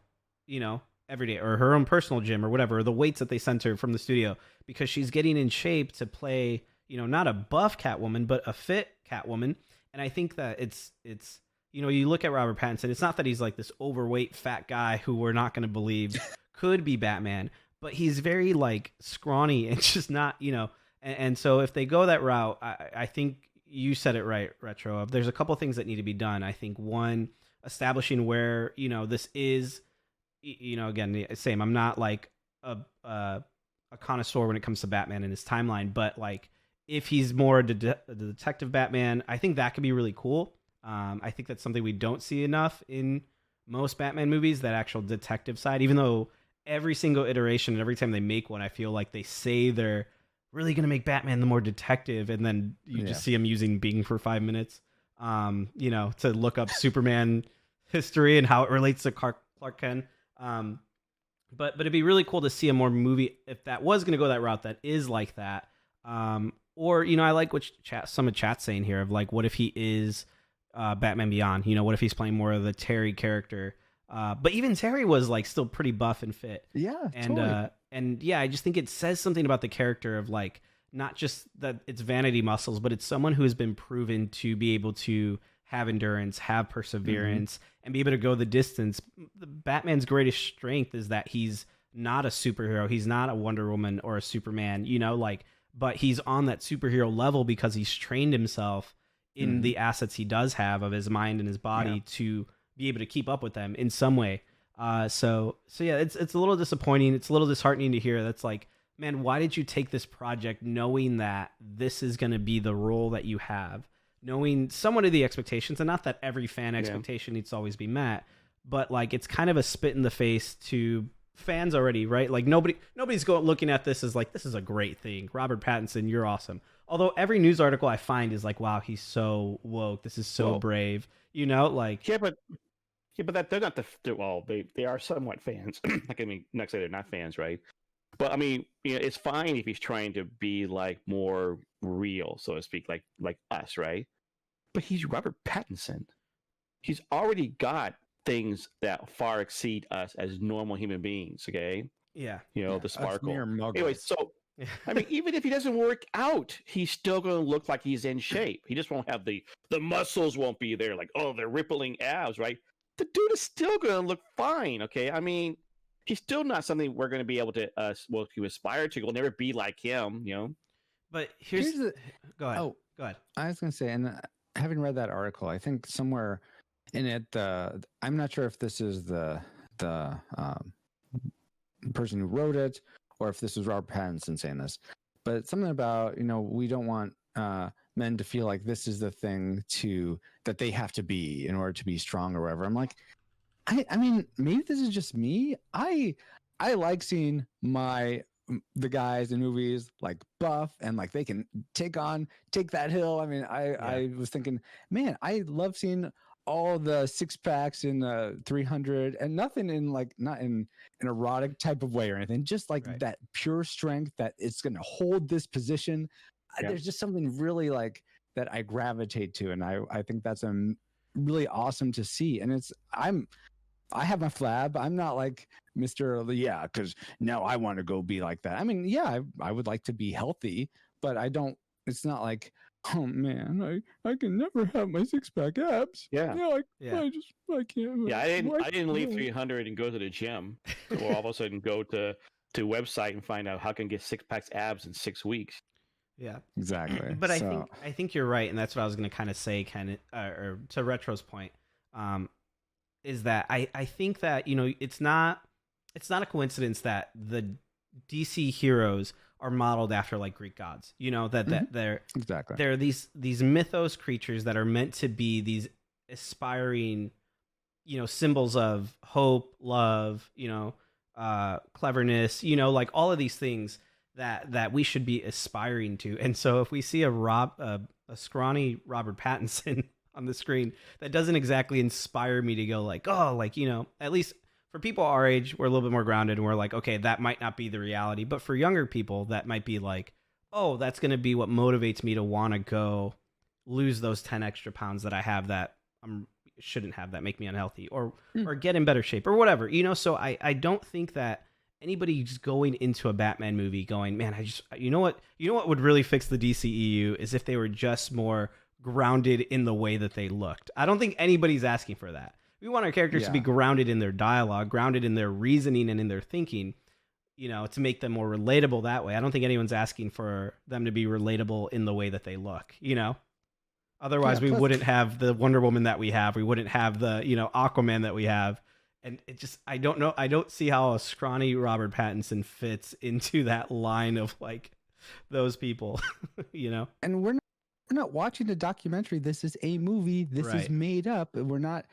you know, every day, or her own personal gym or whatever, or the weights that they sent her from the studio, because she's getting in shape to play, you know, not a buff Catwoman, but a fit Catwoman. And I think that it's, you know, you look at Robert Pattinson, it's not that he's like this overweight fat guy who we're not going to believe could be Batman, but he's very like scrawny and just not, you know. And so if they go that route, I think you said it right, Retro. There's a couple things that need to be done. I think one, establishing where, you know, this is, you know, again, same. I'm not like a connoisseur when it comes to Batman and his timeline, but like if he's more the detective Batman, I think that could be really cool. I think that's something we don't see enough in most Batman movies, that actual detective side, even though every single iteration and every time they make one, I feel like they say they're really going to make Batman the more detective, and then you just see him using Bing for 5 minutes, you know, to look up Superman history and how it relates to Clark Kent. But it'd be really cool to see a more movie, if that was going to go that route, that is like that. Or, you know, I like what some of chat's saying here of like, what if he is Batman Beyond? You know, what if he's playing more of the Terry character? But even Terry was like still pretty buff and fit. Yeah, and totally. And yeah, I just think it says something about the character of like, not just that it's vanity muscles, but it's someone who has been proven to be able to have endurance, have perseverance, and be able to go the distance. The Batman's greatest strength is that he's not a superhero. He's not a Wonder Woman or a Superman, you know, like, but he's on that superhero level because he's trained himself in the assets he does have of his mind and his body to be able to keep up with them in some way. So yeah, it's a little disappointing. It's a little disheartening to hear. That's like, man, why did you take this project knowing that this is going to be the role that you have, knowing somewhat of the expectations, and not that every fan expectation needs to always be met, but like, it's kind of a spit in the face to fans already, right? Like nobody's looking at this as like, this is a great thing. Robert Pattinson, you're awesome. Although every news article I find is like, wow, he's so woke. This is so brave, you know, like, but that they're not they are somewhat fans. Like, I mean, not say they're not fans, right? But I mean, you know, it's fine if he's trying to be like more real, so to speak, like us, right? But he's Robert Pattinson. He's already got things that far exceed us as normal human beings. Okay, yeah, you know, the sparkle. Anyway, so I mean, even if he doesn't work out, he's still going to look like he's in shape. He just won't have the muscles won't be there, like, oh, they're rippling abs, right? The dude is still going to look fine. Okay, I mean, he's still not something we're going to be able to to aspire to. We'll never be like him, you know. But here's the go ahead. Go ahead. I was going to say, and having read that article, I think somewhere in it, I'm not sure if this is the person who wrote it, or if this was Robert Pattinson saying this, but something about, you know, we don't want men to feel like this is the thing that they have to be in order to be strong or whatever. I'm like, I mean, maybe this is just me. I like seeing the guys in movies like buff and like they can take that hill. I mean, I was thinking, man, I love seeing all the six packs in the 300 and nothing in like, not in an erotic type of way or anything, just like that pure strength that it's going to hold this position. There's just something really like that I gravitate to. And I think that's really awesome to see. And I have my flab. I'm not like Mr. Because now I want to go be like that. I mean, I would like to be healthy, but I don't, it's not like oh man, I can never have my 6-pack abs. Yeah. Yeah. I can't. Yeah, I didn't leave No. 300 and go to the gym, or all of a sudden go to website and find out how I can get 6-packs abs in 6 weeks. Yeah. Exactly. But So, I think you're right, and that's what I was going to kind of say, or to Retro's point, is that I think that it's not a coincidence that the DC heroes are modeled after like Greek gods. That they're exactly. they're these mythos creatures that are meant to be these aspiring, symbols of hope, love, cleverness, like all of these things that we should be aspiring to. And so if we see a scrawny Robert Pattinson on the screen, that doesn't exactly inspire me to go like, oh, like, at least for people our age, we're a little bit more grounded and we're like, okay, that might not be the reality. But for younger people, that might be like, oh, that's going to be what motivates me to want to go lose those 10 extra pounds that I have that I shouldn't have, that make me unhealthy, or get in better shape or whatever, So I don't think that anybody's going into a Batman movie going, man, you know what would really fix the DCEU is if they were just more grounded in the way that they looked. I don't think anybody's asking for that. We want our characters to be grounded in their dialogue, grounded in their reasoning and in their thinking, to make them more relatable that way. I don't think anyone's asking for them to be relatable in the way that they look, Otherwise, we wouldn't have the Wonder Woman that we have. We wouldn't have the, Aquaman that we have. And it just, I don't know. I don't see how a scrawny Robert Pattinson fits into that line of like those people, And we're not watching a documentary. This is a movie. This is made up. We're not.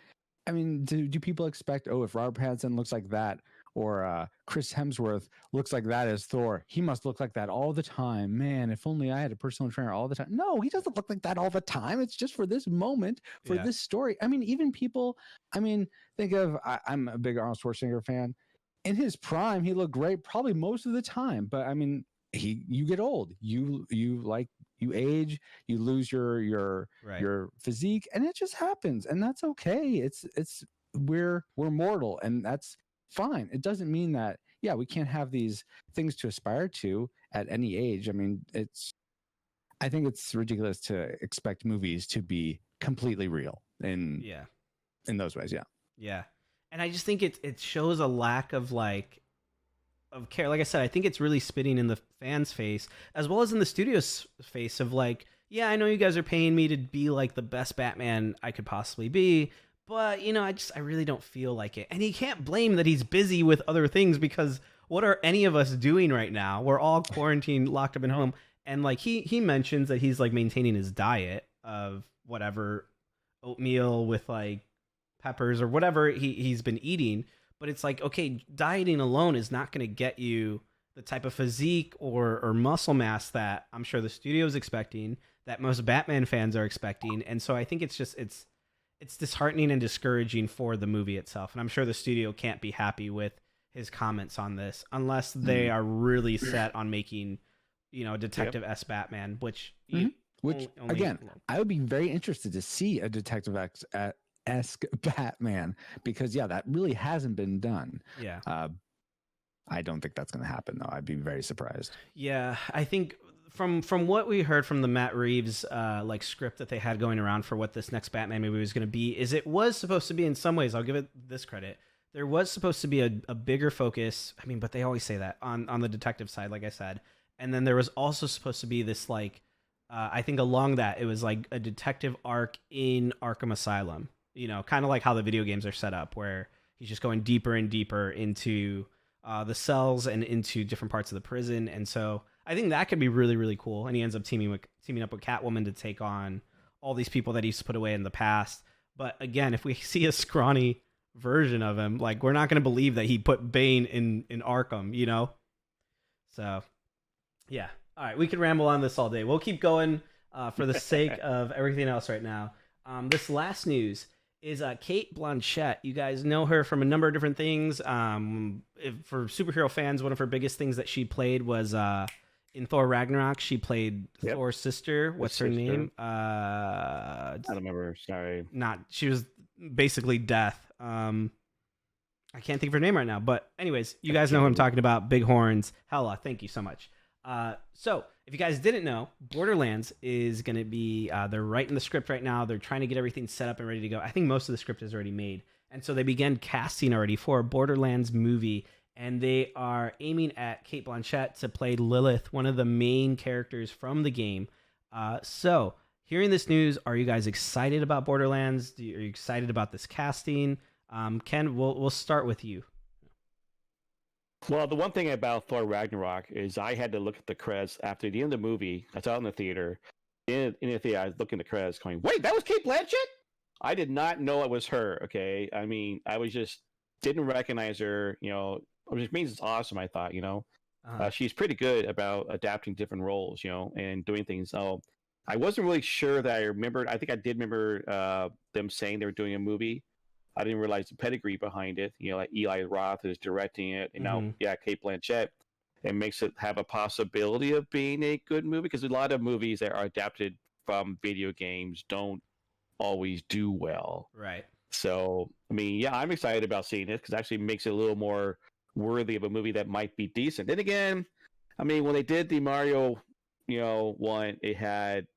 I mean, do people expect? Oh, if Robert Pattinson looks like that, or Chris Hemsworth looks like that as Thor, he must look like that all the time. Man, if only I had a personal trainer all the time. No, he doesn't look like that all the time. It's just for this moment, for this story. I mean, even people. I mean, think of. I'm a big Arnold Schwarzenegger fan. In his prime, he looked great probably most of the time. But I mean, you get old. You age, you lose your physique, and it just happens, and that's okay. We're mortal, and that's fine. It doesn't mean that we can't have these things to aspire to at any age. I mean, I think it's ridiculous to expect movies to be completely real in those ways. And I just think it shows a lack of of care. Like I said, I think it's really spitting in the fans' face as well as in the studio's face of like, yeah, I know you guys are paying me to be like the best Batman I could possibly be, but I really don't feel like it. And he can't blame that he's busy with other things, because what are any of us doing right now? We're all quarantined, locked up in home. And like he mentions that he's like maintaining his diet of whatever, oatmeal with like peppers or whatever he's been eating. But it's like, okay, dieting alone is not going to get you the type of physique or muscle mass that I'm sure the studio's expecting, that most Batman fans are expecting. And so I think it's just, it's disheartening and discouraging for the movie itself. And I'm sure the studio can't be happy with his comments on this unless they are really set on making, a Detective S Batman, which again, I would be very interested to see a Detective esque Batman, because that really hasn't been done. I don't think that's going to happen though. I'd be very surprised. I think from what we heard from the Matt Reeves like script that they had going around for what this next Batman movie was going to be, is it was supposed to be, in some ways, I'll give it this credit, there was supposed to be a bigger focus, I mean, but they always say that on the detective side, like I said, and then there was also supposed to be this like I think along that it was like a detective arc in Arkham Asylum, kind of like how the video games are set up, where he's just going deeper and deeper into the cells and into different parts of the prison. And so I think that could be really, really cool. And he ends up teaming up with Catwoman to take on all these people that he's put away in the past. But again, if we see a scrawny version of him, like, we're not going to believe that he put Bane in Arkham, So, yeah. All right, we could ramble on this all day. We'll keep going for the sake of everything else right now. This last news is Kate Blanchett. You guys know her from a number of different things. For superhero fans, one of her biggest things that she played was in Thor Ragnarok. She played Thor's sister. What's her name? I don't remember. Sorry. She was basically Death. I can't think of her name right now. But anyways, you guys know who I'm talking about. Big horns. Hela. Thank you so much. So if you guys didn't know, Borderlands is going to be, they're writing the script right now. They're trying to get everything set up and ready to go. I think most of the script is already made. And so they began casting already for a Borderlands movie. And they are aiming at Cate Blanchett to play Lilith, one of the main characters from the game. So hearing this news, are you guys excited about Borderlands? Are you excited about this casting? Ken, we'll start with you. Well, the one thing about Thor Ragnarok is I had to look at the credits after the end of the movie. I saw it in the theater. In the theater, I was looking at the credits going, wait, that was Cate Blanchett? I did not know it was her, okay? I mean, I was just, didn't recognize her, which means it's awesome, I thought, She's pretty good about adapting different roles, and doing things. So I wasn't really sure that I remembered. I think I did remember them saying they were doing a movie. I didn't realize the pedigree behind it. Like Eli Roth is directing it, and now, Cate Blanchett. It makes it have a possibility of being a good movie, because a lot of movies that are adapted from video games don't always do well. Right. So, I mean, yeah, I'm excited about seeing it because it actually makes it a little more worthy of a movie that might be decent. Then again, I mean, when they did the Mario, one, it had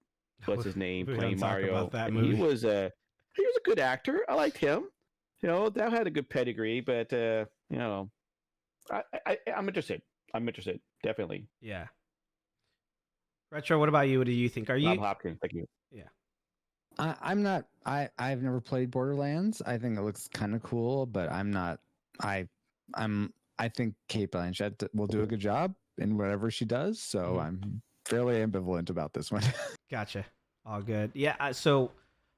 what's his name playing Mario, that and movie. he was a good actor. I liked him. That had a good pedigree, but I'm interested. I'm interested, definitely. Yeah. Retro, what about you? What do you think? Are you? Bob Hopkins, thank you. Yeah. I'm not. I've never played Borderlands. I think it looks kind of cool, but I'm not. I think Cate Blanchett will do a good job in whatever she does. So I'm fairly ambivalent about this one. Gotcha. All good. Yeah. So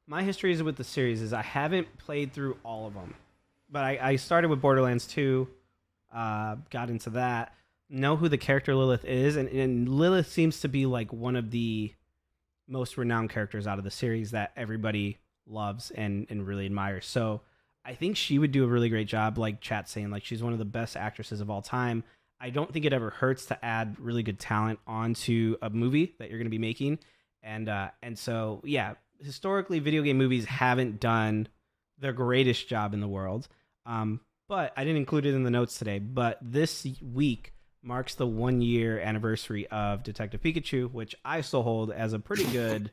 my history is with the series is I haven't played through all of them, but I started with Borderlands 2, got into that, know who the character Lilith is, and Lilith seems to be like one of the most renowned characters out of the series that everybody loves and really admires. So I think she would do a really great job, like chat's saying, like she's one of the best actresses of all time. I don't think it ever hurts to add really good talent onto a movie that you're going to be making. And so, yeah, historically, video game movies haven't done the greatest job in the world. But I didn't include it in the notes today. But this week marks the 1-year anniversary of Detective Pikachu, which I still hold as a pretty good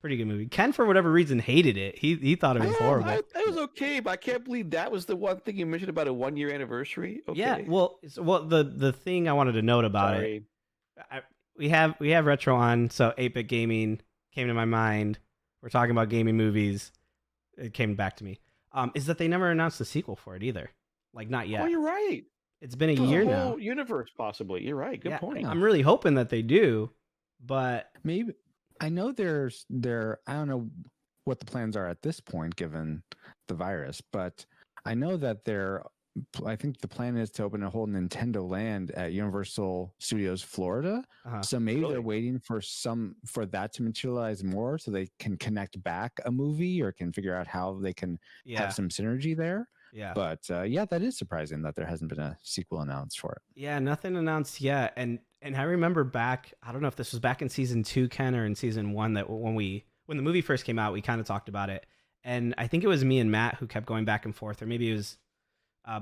movie. Ken, for whatever reason, hated it. He thought it was horrible. It was okay, but I can't believe that was the one thing you mentioned about a 1-year anniversary. Okay. Yeah, well, the thing I wanted to note about it, we have Retro on, so 8-Bit Gaming came to my mind. We're talking about gaming movies. It came back to me. Is that they never announced a sequel for it either? Like, not yet. Oh, you're right. It's been a year now. Universe, possibly. You're right. Good point. I'm really hoping that they do, but maybe. I know I don't know what the plans are at this point, given the virus, but I know that I think the plan is to open a whole Nintendo Land at Universal Studios Florida. So maybe they're waiting for that to materialize more, so they can connect back a movie or can figure out how they can have some synergy there. Yeah. But that is surprising that there hasn't been a sequel announced for it. Yeah, nothing announced yet. And I remember back, I don't know if this was back in season 2, Ken, or in season 1, that when the movie first came out, we kind of talked about it. And I think it was me and Matt who kept going back and forth, or maybe it was,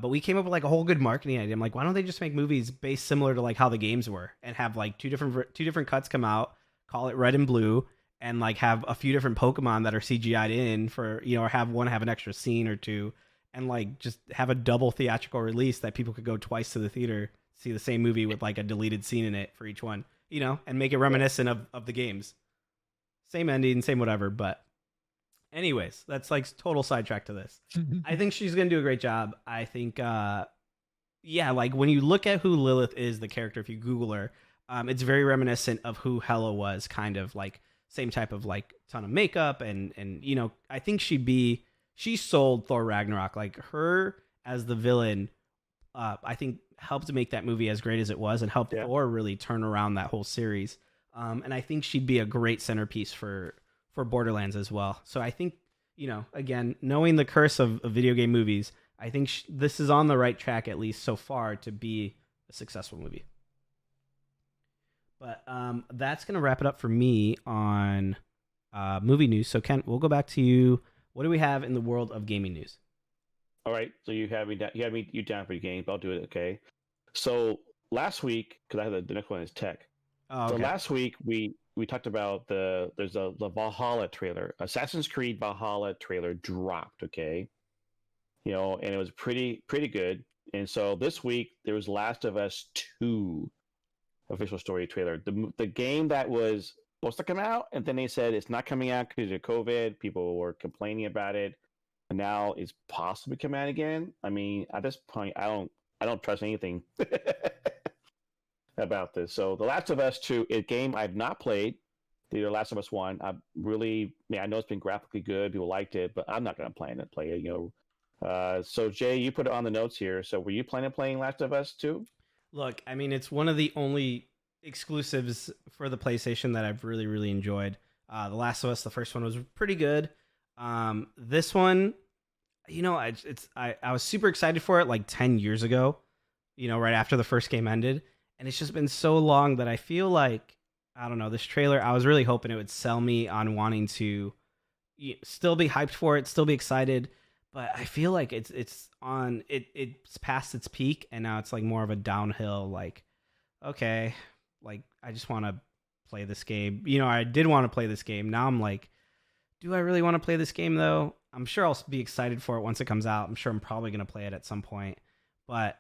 but we came up with like a whole good marketing idea. I'm like, why don't they just make movies based similar to like how the games were, and have like two different cuts come out, call it Red and Blue, and like have a few different Pokemon that are CGI'd in for, or have an extra scene or two, and like just have a double theatrical release that people could go twice to the theater, see the same movie with like a deleted scene in it for each one, and make it reminiscent of the games. Same ending, same whatever, but anyways, that's like total sidetrack to this. I think she's going to do a great job. I think, like when you look at who Lilith is, the character, if you Google her, it's very reminiscent of who Hela was, kind of like same type of like ton of makeup. And I think she sold Thor Ragnarok, like her as the villain. I think helped to make that movie as great as it was, and helped Thor really turn around that whole series. And I think she'd be a great centerpiece for Borderlands as well. So I think, again, knowing the curse of video game movies, I think this is on the right track, at least so far, to be a successful movie. But that's going to wrap it up for me on movie news. So Ken, we'll go back to you. What do we have in the world of gaming news? All right. So you have me down for your games. I'll do it. Okay. So last week, because I have the next one is tech. Oh, So okay. last week we talked about there's the Valhalla trailer, Assassin's Creed Valhalla trailer dropped. Okay, and it was pretty good. And so this week there was Last of Us 2 official story trailer. The game that was supposed to come out, and then they said it's not coming out because of COVID. People were complaining about it, and now it's possibly coming out again. I mean, at this point, I don't trust anything about this. So the Last of Us 2, a game I've not played. The Last of Us 1, I know it's been graphically good. People liked it, but I'm not going to plan to play it. So Jay, you put it on the notes here. So were you planning on playing Last of Us 2? Look, I mean, it's one of the only exclusives for the PlayStation that I've really, really enjoyed. The Last of Us, the first one was pretty good. This one, I was super excited for it like 10 years ago, right after the first game ended. And it's just been so long that I feel like, I don't know, this trailer, I was really hoping it would sell me on wanting to still be hyped for it, still be excited. But I feel like it's past its peak, and now it's like more of a downhill. Like, okay, like I just want to play this game. I did want to play this game. Now I'm like, do I really want to play this game though? I'm sure I'll be excited for it once it comes out. I'm sure I'm probably gonna play it at some point, but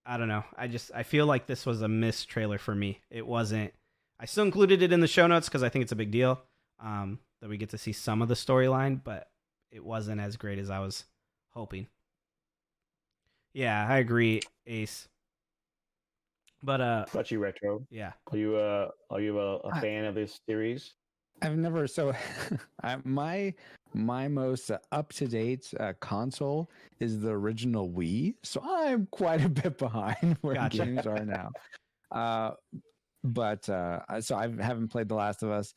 I don't know. I feel like this was a missed trailer for me. It wasn't. I still included it in the show notes because I think it's a big deal that we get to see some of the storyline, but it wasn't as great as I was hoping. Yeah, I agree, Ace. But What about you, Retro? yeah. Are you a fan of this series? I've never my most up to date console is the original Wii, so I'm quite a bit behind where Gotcha. games are now. But so I haven't played The Last of Us.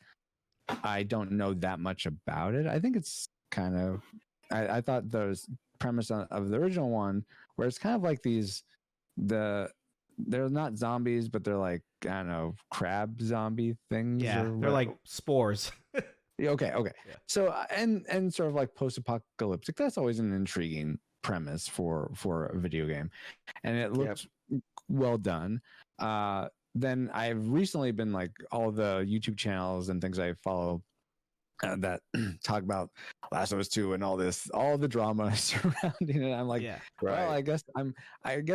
I don't know that much about it. I think it's kind of. I thought the premise of the original one, where it's kind of like they're not zombies, but they're like, I don't know, crab zombie things. Yeah, they're like spores. Okay. Yeah. So and sort of like post-apocalyptic. That's always an intriguing premise for a video game, and it looks well done. Then I've recently been like all the YouTube channels and things I follow that talk about Last of Us 2 and all the drama surrounding it. I'm like, Yeah. well, I guess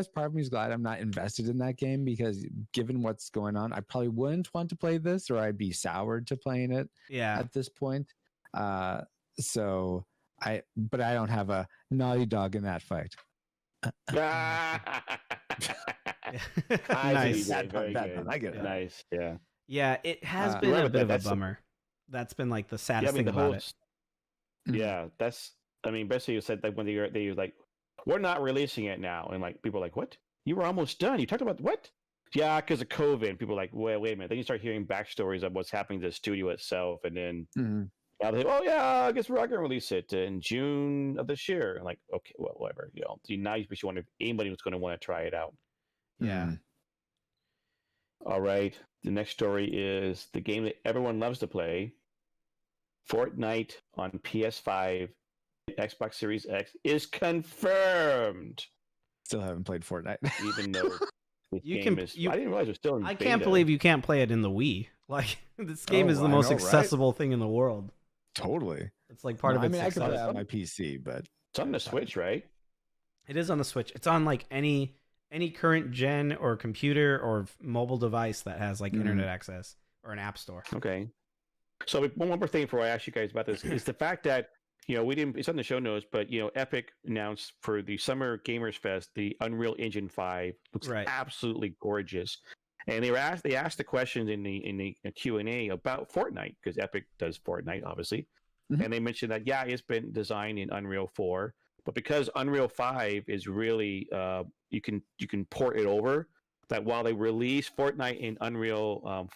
part of me is glad I'm not invested in that game, because given what's going on, I probably wouldn't want to play this, or I'd be soured to playing it at this point. But I don't have a Naughty Dog in that fight. Nice. Very good. I get it. Nice. Yeah. Yeah, it has been a bit of a bummer. That's been like the saddest thing about it. Yeah, basically you said that when they were like, we're not releasing it now, and like people are like, what? You were almost done. You talked about what? Yeah, because of COVID. And people are like, wait a minute. Then you start hearing backstories of what's happening to the studio itself, and then now they, oh yeah, I guess we're not gonna release it in June of this year. And like, okay, well, whatever. Now you wonder if anybody was going to want to try it out. Yeah. All right. The next story is the game that everyone loves to play. Fortnite on PS5, Xbox Series X is confirmed. Still haven't played Fortnite, even though I didn't realize it was still in I beta. can't believe you can't play it in the Wii. Like, this game is the most accessible thing in the world. Totally. It's like part of its success. I could play it on my PC, but it's on the Switch, right? It is on the Switch. It's on like any current gen or computer or mobile device that has like internet access or an app store. Okay. So one more thing before I ask you guys about this is the fact that we didn't. It's on the show notes, but Epic announced for the Summer Gamers Fest the Unreal Engine 5 looks absolutely gorgeous, and they asked the questions in the Q&A about Fortnite, because Epic does Fortnite obviously, and they mentioned that it's been designed in Unreal 4, but because Unreal 5 is really you can port it over. That while they release Fortnite in Unreal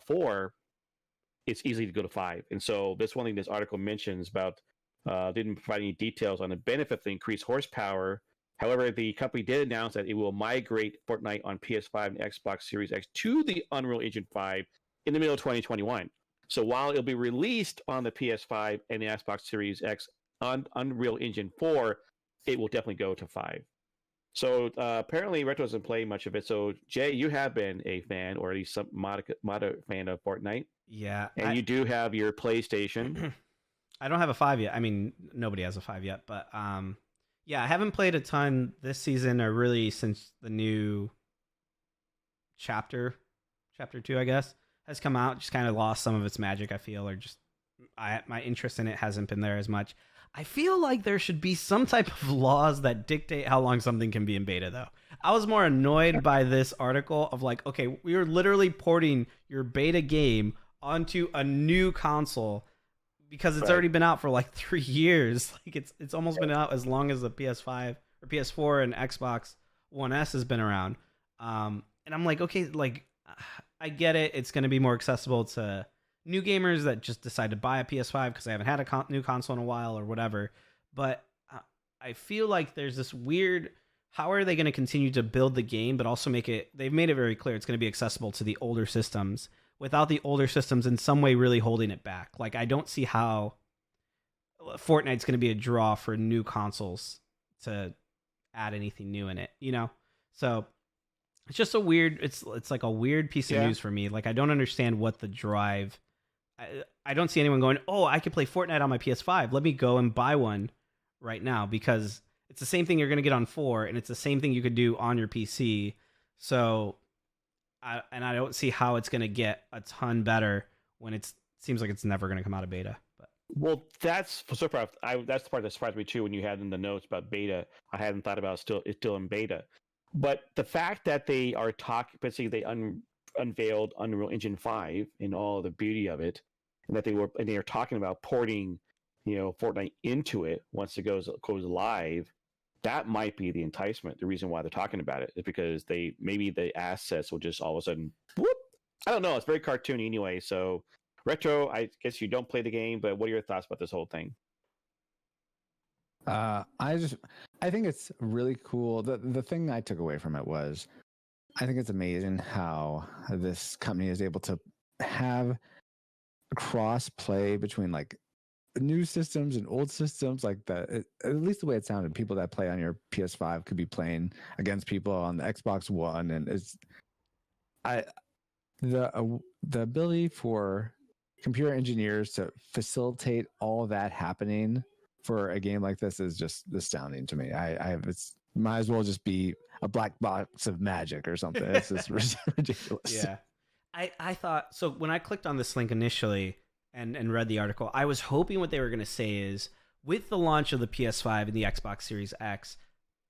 4. It's easy to go to 5. And so this one thing this article mentions about didn't provide any details on the benefit of the increased horsepower. However, the company did announce that it will migrate Fortnite on PS5 and Xbox Series X to the Unreal Engine 5 in the middle of 2021. So while it'll be released on the PS5 and the Xbox Series X on Unreal Engine 4, it will definitely go to 5. So apparently, Retro doesn't play much of it. So Jay, you have been a fan, or at least some moderate fan of Fortnite, Yeah, and you do have your PlayStation. I don't have a 5 yet. I mean, nobody has a 5 yet, but yeah, I haven't played a ton this season or really since the new chapter 2, I guess, has come out. Just kind of lost some of its magic, I feel, or just my interest in it hasn't been there as much. I feel like there should be some type of laws that dictate how long something can be in beta, though. I was more annoyed by this article of like, okay, we are literally porting your beta game onto a new console because it's already been out for like 3 years. Like it's almost been out as long as the PS5 or PS4 and Xbox One S has been around. And I'm like, okay, like I get it. It's going to be more accessible to new gamers that just decide to buy a PS5 because they haven't had a new console in a while or whatever. But I feel like there's this weird, how are they going to continue to build the game, but also make it, they've made it very clear it's going to be accessible to the older systems without the older systems in some way really holding it back. Like, I don't see how Fortnite's going to be a draw for new consoles to add anything new in it, you know? So it's just a weird, it's like a weird piece of news for me. Like, I don't understand what the drive, I don't see anyone going, oh, I could play Fortnite on my PS5. Let me go and buy one right now, because it's the same thing you're going to get on 4, and it's the same thing you could do on your PC. So, I don't see how it's going to get a ton better when it seems like it's never going to come out of beta. But well, that's so far. That's the part that surprised me too when you had in the notes about beta. I hadn't thought about it's still in beta, but the fact that they are basically they unveiled Unreal Engine 5 and all the beauty of it, and that they are talking about porting, Fortnite into it once it goes live. That might be the enticement. The reason why they're talking about it is because maybe the assets will just all of a sudden whoop. I don't know. It's very cartoony anyway. So Retro, I guess you don't play the game, but what are your thoughts about this whole thing? I think it's really cool. The thing I took away from it was, I think it's amazing how this company is able to have cross play between like new systems and old systems, like that. At least the way it sounded, people that play on your PS5 could be playing against people on the Xbox One, and the ability for computer engineers to facilitate all of that happening for a game like this is just astounding to me. It's might as well just be a black box of magic or something. It's just ridiculous. yeah, I thought so when I clicked on this link initially and read the article, I was hoping what they were going to say is, with the launch of the PS5 and the Xbox Series X,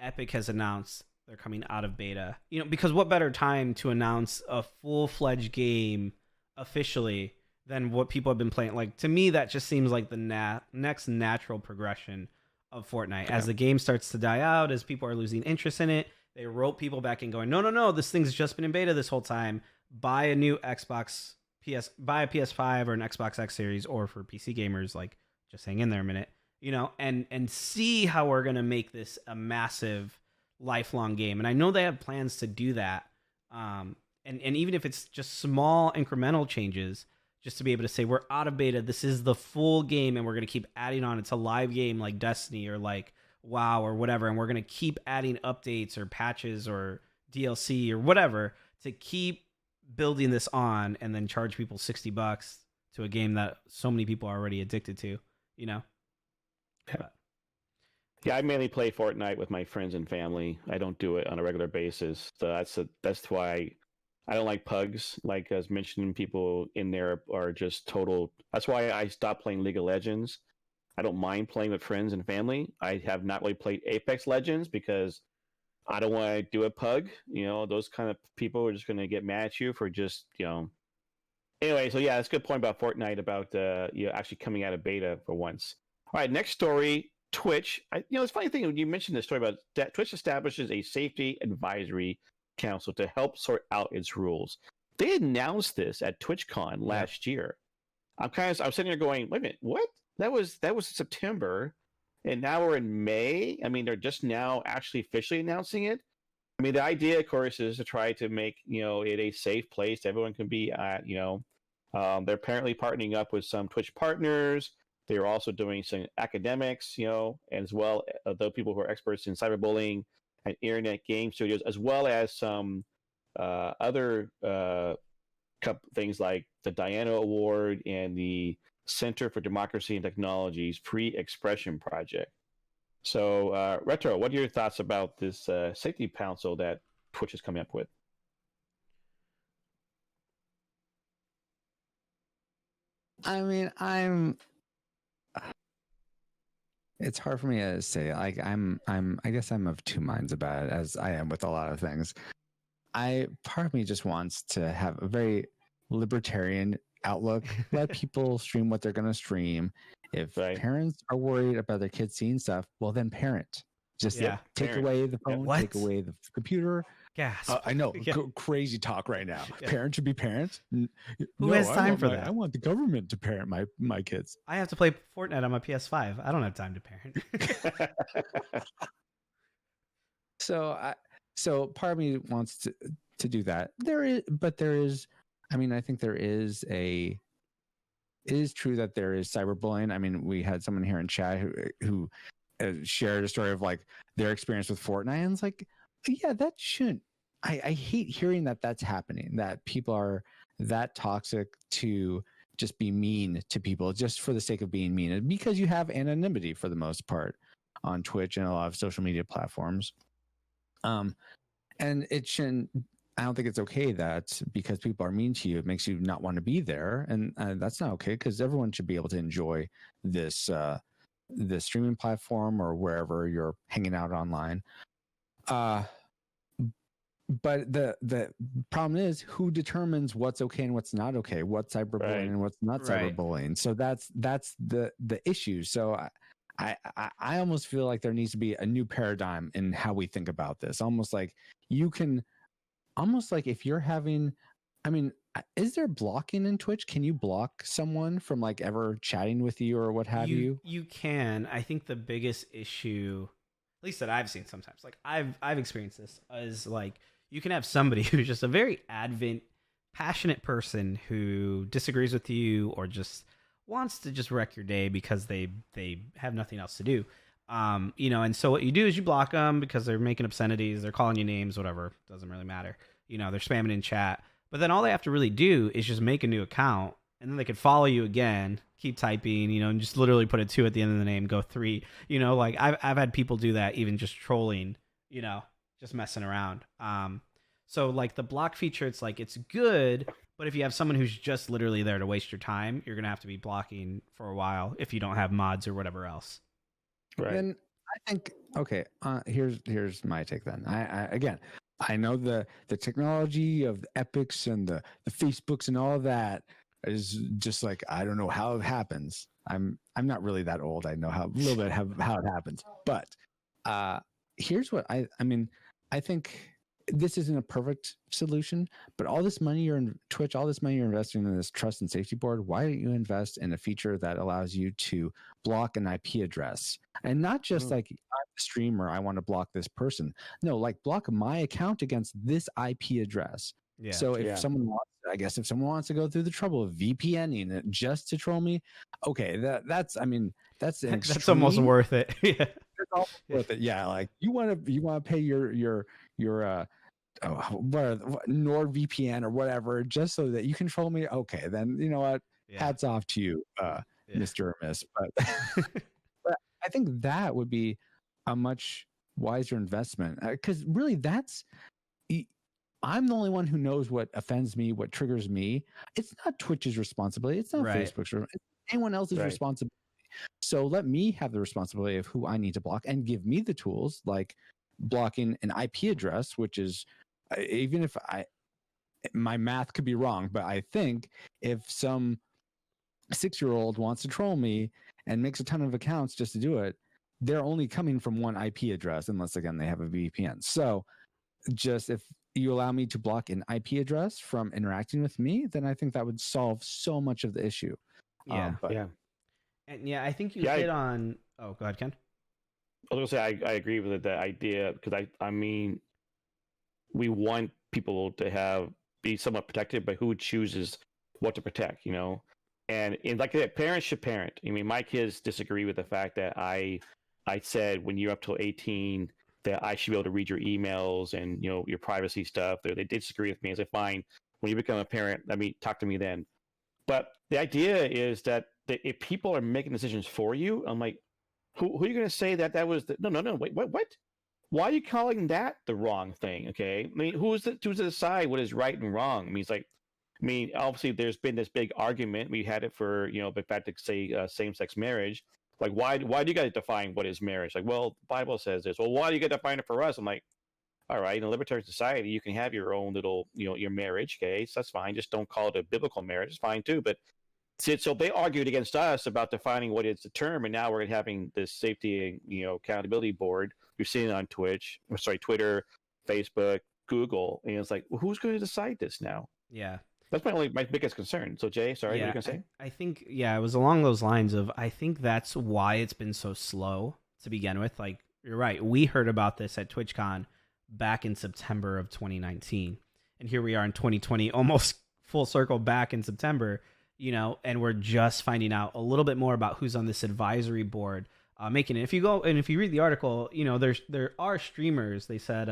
Epic has announced they're coming out of beta. Because what better time to announce a full-fledged game officially than what people have been playing? Like, to me, that just seems like the next natural progression of Fortnite. As the game starts to die out, as people are losing interest in it, they rope people back in going, no, this thing's just been in beta this whole time. Buy a new buy a PS5 or an Xbox X Series, or for PC gamers, like, just hang in there a minute, and see how we're going to make this a massive lifelong game. And I know they have plans to do that. And even if it's just small incremental changes, just to be able to say, we're out of beta, this is the full game, and we're going to keep adding on. It's a live game like Destiny or like WoW or whatever, and we're going to keep adding updates or patches or DLC or whatever to keep building this on, and then charge people $60 to a game that so many people are already addicted to, Yeah, I mainly play Fortnite with my friends and family. I don't do it on a regular basis. So that's why I don't like pugs. Like, as mentioned, people in there are just total. That's why I stopped playing League of Legends. I don't mind playing with friends and family. I have not really played Apex Legends because I don't want to do a pug. Those kind of people are just going to get mad at you for just, Anyway, so yeah, that's a good point about Fortnite, about actually coming out of beta for once. All right, next story. Twitch. It's a funny thing when you mentioned this story about that Twitch establishes a safety advisory council to help sort out its rules. They announced this at TwitchCon last year. I'm sitting there going, wait a minute, what? That was September, and now we're in May. I mean, they're just now actually officially announcing it. I mean, the idea, of course, is to try to make it a safe place everyone can be at. They're apparently partnering up with some Twitch partners. They're also doing some academics, as well, the people who are experts in cyberbullying, and internet game studios, as well as some other things like the Diana Award and the Center for Democracy and Technology's Free Expression Project. So, Retro, what are your thoughts about this safety council that Twitch is coming up with? I mean, it's hard for me to say. Like, I guess I'm of two minds about it, as I am with a lot of things. Part of me just wants to have a very libertarian outlook. Let people stream what they're going to stream. If parents are worried about their kids seeing stuff, well, then parent. Just take away the phone, take away the computer. Gasp. I know, crazy talk right now. Parents should be parents. Who has time for that? I want the government to parent my kids. I have to play Fortnite on my PS5. I don't have time to parent. So part of me wants to do that. I think it is true that there is cyberbullying. I mean, we had someone here in chat who shared a story of like their experience with Fortnite, and it's like, yeah, that shouldn't. I hate hearing that that's happening, that people are that toxic to just be mean to people just for the sake of being mean, because you have anonymity for the most part on Twitch and a lot of social media platforms. And it shouldn't. I don't think it's okay that because people are mean to you, it makes you not want to be there, and that's not okay, because everyone should be able to enjoy this streaming platform or wherever you're hanging out online. But the problem is, who determines what's okay and what's not okay, what's cyberbullying and what's not cyberbullying. So that's the issue. So I almost feel like there needs to be a new paradigm in how we think about this. Almost like if you're having, I mean, is there blocking in Twitch? Can you block someone from like ever chatting with you or what have you? You can. I think the biggest issue, at least that I've seen sometimes, like I've experienced this, is like you can have somebody who's just a very passionate person who disagrees with you or just wants to just wreck your day because they have nothing else to do. And so what you do is you block them because they're making obscenities, they're calling you names, whatever, doesn't really matter. They're spamming in chat. But then all they have to really do is just make a new account, and then they could follow you again, keep typing, and just literally put a 2 at the end of the name, go 3. Like I've had people do that, even just trolling, just messing around. So like the block feature, it's like it's good, but if you have someone who's just literally there to waste your time, you're gonna have to be blocking for a while if you don't have mods or whatever else. Right. And I think here's my take then. I know the technology of the epics and the Facebooks and all that is just like, I don't know how it happens. I'm not really that old. I know a little bit how it happens. But here's what I think this isn't a perfect solution, but all this money you're in Twitch, all this money you're investing in this trust and safety board, why don't you invest in a feature that allows you to block an IP address? And not just like, I'm a streamer, I want to block this person. No, like block my account against this IP address. Yeah. So if someone wants to go through the trouble of VPNing it just to troll me, okay, that's that's almost worth it. Yeah. It's almost worth it. Yeah, like you want to pay your NordVPN or whatever just so that you control me. Okay, then you know what? Yeah. Hats off to you, Mr. or Miss. But I think that would be a much wiser investment, because really I'm the only one who knows what offends me, what triggers me. It's not Twitch's responsibility. It's not Facebook's. It's anyone else's responsibility. So let me have the responsibility of who I need to block, and give me the tools like blocking an IP address, which is, even if my math could be wrong, but I think if some 6-year-old wants to troll me and makes a ton of accounts just to do it, they're only coming from one IP address, unless again they have a VPN. So just if you allow me to block an IP address from interacting with me, then I think that would solve so much of the issue. And I think you hit on. Oh, go ahead, Ken. I was gonna say I agree with the idea, because I mean, we want people to be somewhat protected, but who chooses what to protect, And like I said, parents should parent. I mean, my kids disagree with the fact that I said when you're up till 18, that I should be able to read your emails and your privacy stuff. They disagree with me. I say, fine. When you become a parent, talk to me then. But the idea is that if people are making decisions for you, I'm like, who are you going to say that was no, wait, what? Why are you calling that the wrong thing? Okay, I mean, who's to decide what is right and wrong? I mean, it's like, obviously, there's been this big argument. We had it for the fact to say same-sex marriage. Like, why do you guys define what is marriage? Like, well, the Bible says this. Well, why do you get to define it for us? I'm like, all right, in a libertarian society, you can have your own little, your marriage. Okay, so that's fine. Just don't call it a biblical marriage. It's fine too. But so they argued against us about defining what is the term, and now we're having this safety and accountability board. You're seeing it on Twitter, Facebook, Google, and it's like, well, who's going to decide this now? Yeah. That's my biggest concern. So Jay, sorry, what are you gonna say? I think it was along those lines of, I think that's why it's been so slow to begin with. Like, you're right. We heard about this at TwitchCon back in September of 2019, and here we are in 2020, almost full circle back in September. And we're just finding out a little bit more about who's on this advisory board making it. If you go and if you read the article, there are streamers. They said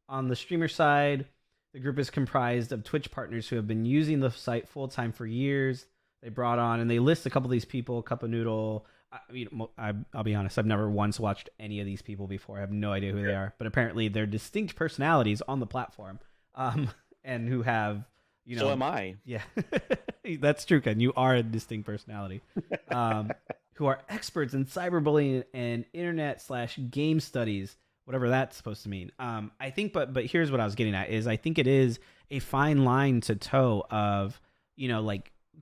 on the streamer side, the group is comprised of Twitch partners who have been using the site full time for years. They brought on, and they list a couple of these people, Cup of Noodle. I'll be honest, I've never once watched any of these people before. I have no idea who they are, but apparently they're distinct personalities on the platform, and who have, So am I. Yeah, that's true, Ken. You are a distinct personality. Who are experts in cyberbullying and internet/game studies, whatever that's supposed to mean. I think, but here's what I was getting at is I think it is a fine line to toe of,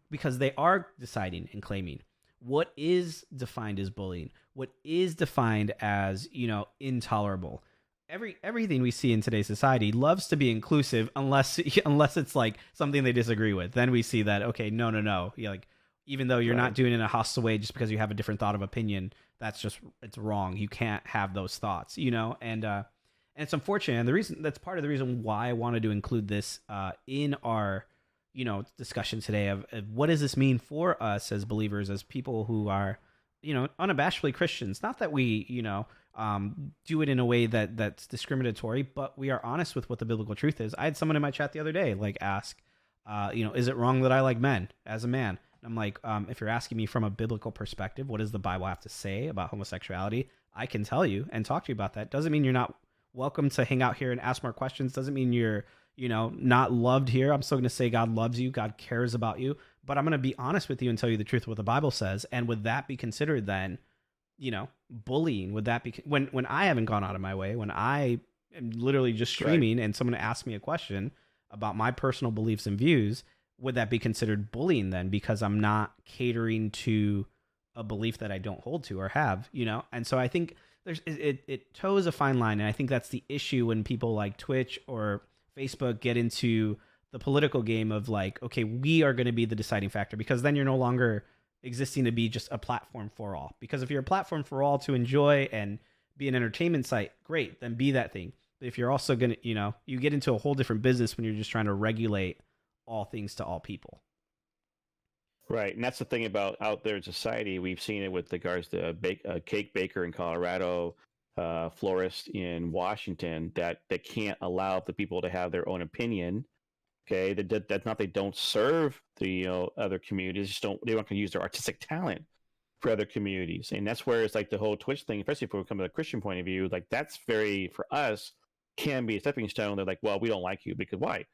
because they are deciding and claiming what is defined as bullying, what is defined as, intolerable. Everything we see in today's society loves to be inclusive unless it's like something they disagree with. Then we see that, okay, no. Even though you're not doing it in a hostile way just because you have a different thought of opinion, it's wrong. You can't have those thoughts, and it's unfortunate. And that's part of the reason why I wanted to include this in our, discussion today of what does this mean for us as believers, as people who are, unabashedly Christians. Not that we, do it in a way that's discriminatory, but we are honest with what the biblical truth is. I had someone in my chat the other day, ask, is it wrong that I like men as a man? I'm like, if you're asking me from a biblical perspective, what does the Bible have to say about homosexuality? I can tell you and talk to you about that. Doesn't mean you're not welcome to hang out here and ask more questions. Doesn't mean you're, not loved here. I'm still going to say God loves you. God cares about you. But I'm going to be honest with you and tell you the truth of what the Bible says. And would that be considered then, bullying? Would that be when I haven't gone out of my way, when I am literally just streaming and someone asks me a question about my personal beliefs and views? Would that be considered bullying then, because I'm not catering to a belief that I don't hold to or have, And so I think it toes a fine line. And I think that's the issue when people like Twitch or Facebook get into the political game of okay, we are going to be the deciding factor, because then you're no longer existing to be just a platform for all. Because if you're a platform for all to enjoy and be an entertainment site, great, then be that thing. But if you're also going to, you get into a whole different business when you're just trying to regulate all things to all people. Right, and that's the thing about out there in society. We've seen it with regards to a cake baker in Colorado, florist in Washington, that they can't allow the people to have their own opinion. Okay, that's not they don't serve the other communities. They don't use their artistic talent for other communities, and that's where it's like the whole Twitch thing, especially if we come from a Christian point of view. That's very, for us, can be a stepping stone. They're like, well, we don't like you because why?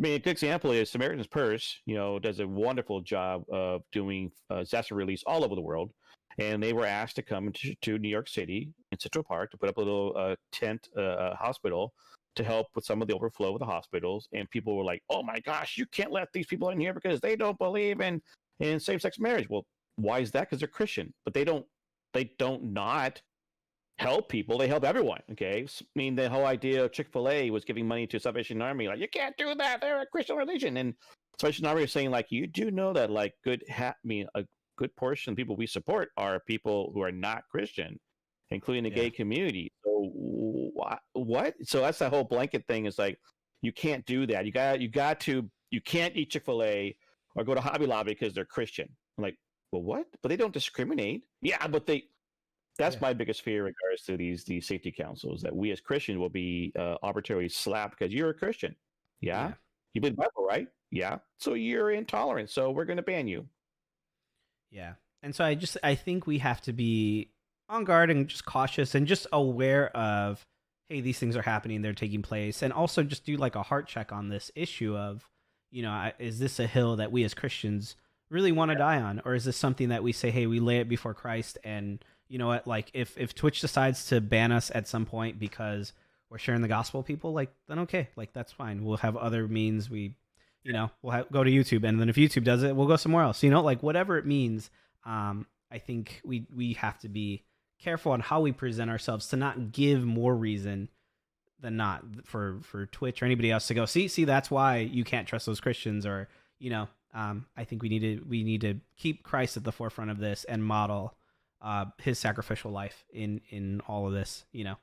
A good example is Samaritan's Purse, does a wonderful job of doing disaster release all over the world. And they were asked to come to New York City in Central Park to put up a little tent hospital to help with some of the overflow of the hospitals. And people were like, oh my gosh, you can't let these people in here because they don't believe in same-sex marriage. Well, why is that? Because they're Christian. But they don't not help people. They help everyone. Okay, the whole idea of Chick-fil-A was giving money to Salvation Army. You can't do that. They're a Christian religion. And Salvation Army is saying you do know that a good portion of people we support are people who are not Christian, including the gay community. So what? So that's the whole blanket thing. Is you can't do that. You can't eat Chick-fil-A or go to Hobby Lobby because they're Christian. I'm like, well, what? But they don't discriminate. Yeah, but That's my biggest fear in regards to these safety councils, that we as Christians will be arbitrarily slapped because you're a Christian. Yeah. You believe the Bible, right? Yeah. So you're intolerant. So we're going to ban you. Yeah. And so I think we have to be on guard and just cautious and just aware of, hey, these things are happening, they're taking place, and also just do like a heart check on this issue of, is this a hill that we as Christians really want to die on, or is this something that we say, hey, we lay it before Christ, and you know what, like if Twitch decides to ban us at some point because we're sharing the gospel, people, like, then okay, like that's fine. We'll have other means. We'll go to YouTube, and then if YouTube does it, we'll go somewhere else. Like whatever it means. I think we have to be careful on how we present ourselves to not give more reason than not for Twitch or anybody else to go see that's why you can't trust those Christians, or I think we need to keep Christ at the forefront of this and model his sacrificial life in all of this. And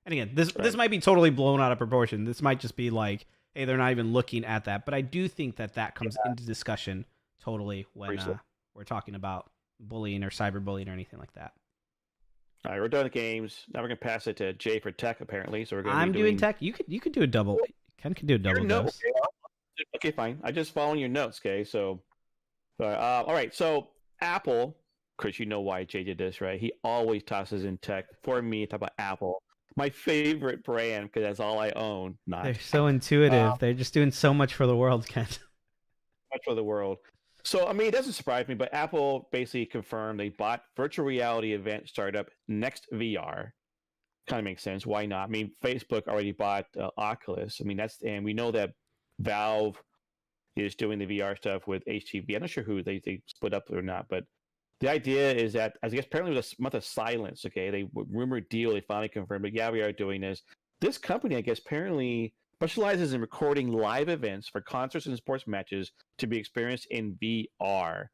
again, this might be totally blown out of proportion. This might just be like, hey, they're not even looking at that. But I do think that comes into discussion totally when we're talking about bullying or cyberbullying or anything like that. All right, we're done with games. Now we're gonna pass it to Jay for tech, apparently. So we're gonna. I'm doing tech. You could do a double. Ken could do a double dose. Okay, fine. I just following your notes. Okay, so all right. So Apple, Chris, you know why Jay did this, right? He always tosses in tech for me. Talk about Apple, my favorite brand, because that's all I own. They're so intuitive. They're just doing so much for the world, Ken. Much for the world. So, I mean, it doesn't surprise me, but Apple basically confirmed they bought virtual reality event startup Next VR. Kind of makes sense. Why not? I mean, Facebook already bought Oculus. I mean, and we know that Valve is doing the VR stuff with HTC. I'm not sure who they split up or not, but the idea is that, I guess, apparently with a month of silence, okay, they rumored deal, they finally confirmed, but yeah, we are doing this. This company, I guess, apparently specializes in recording live events for concerts and sports matches to be experienced in VR.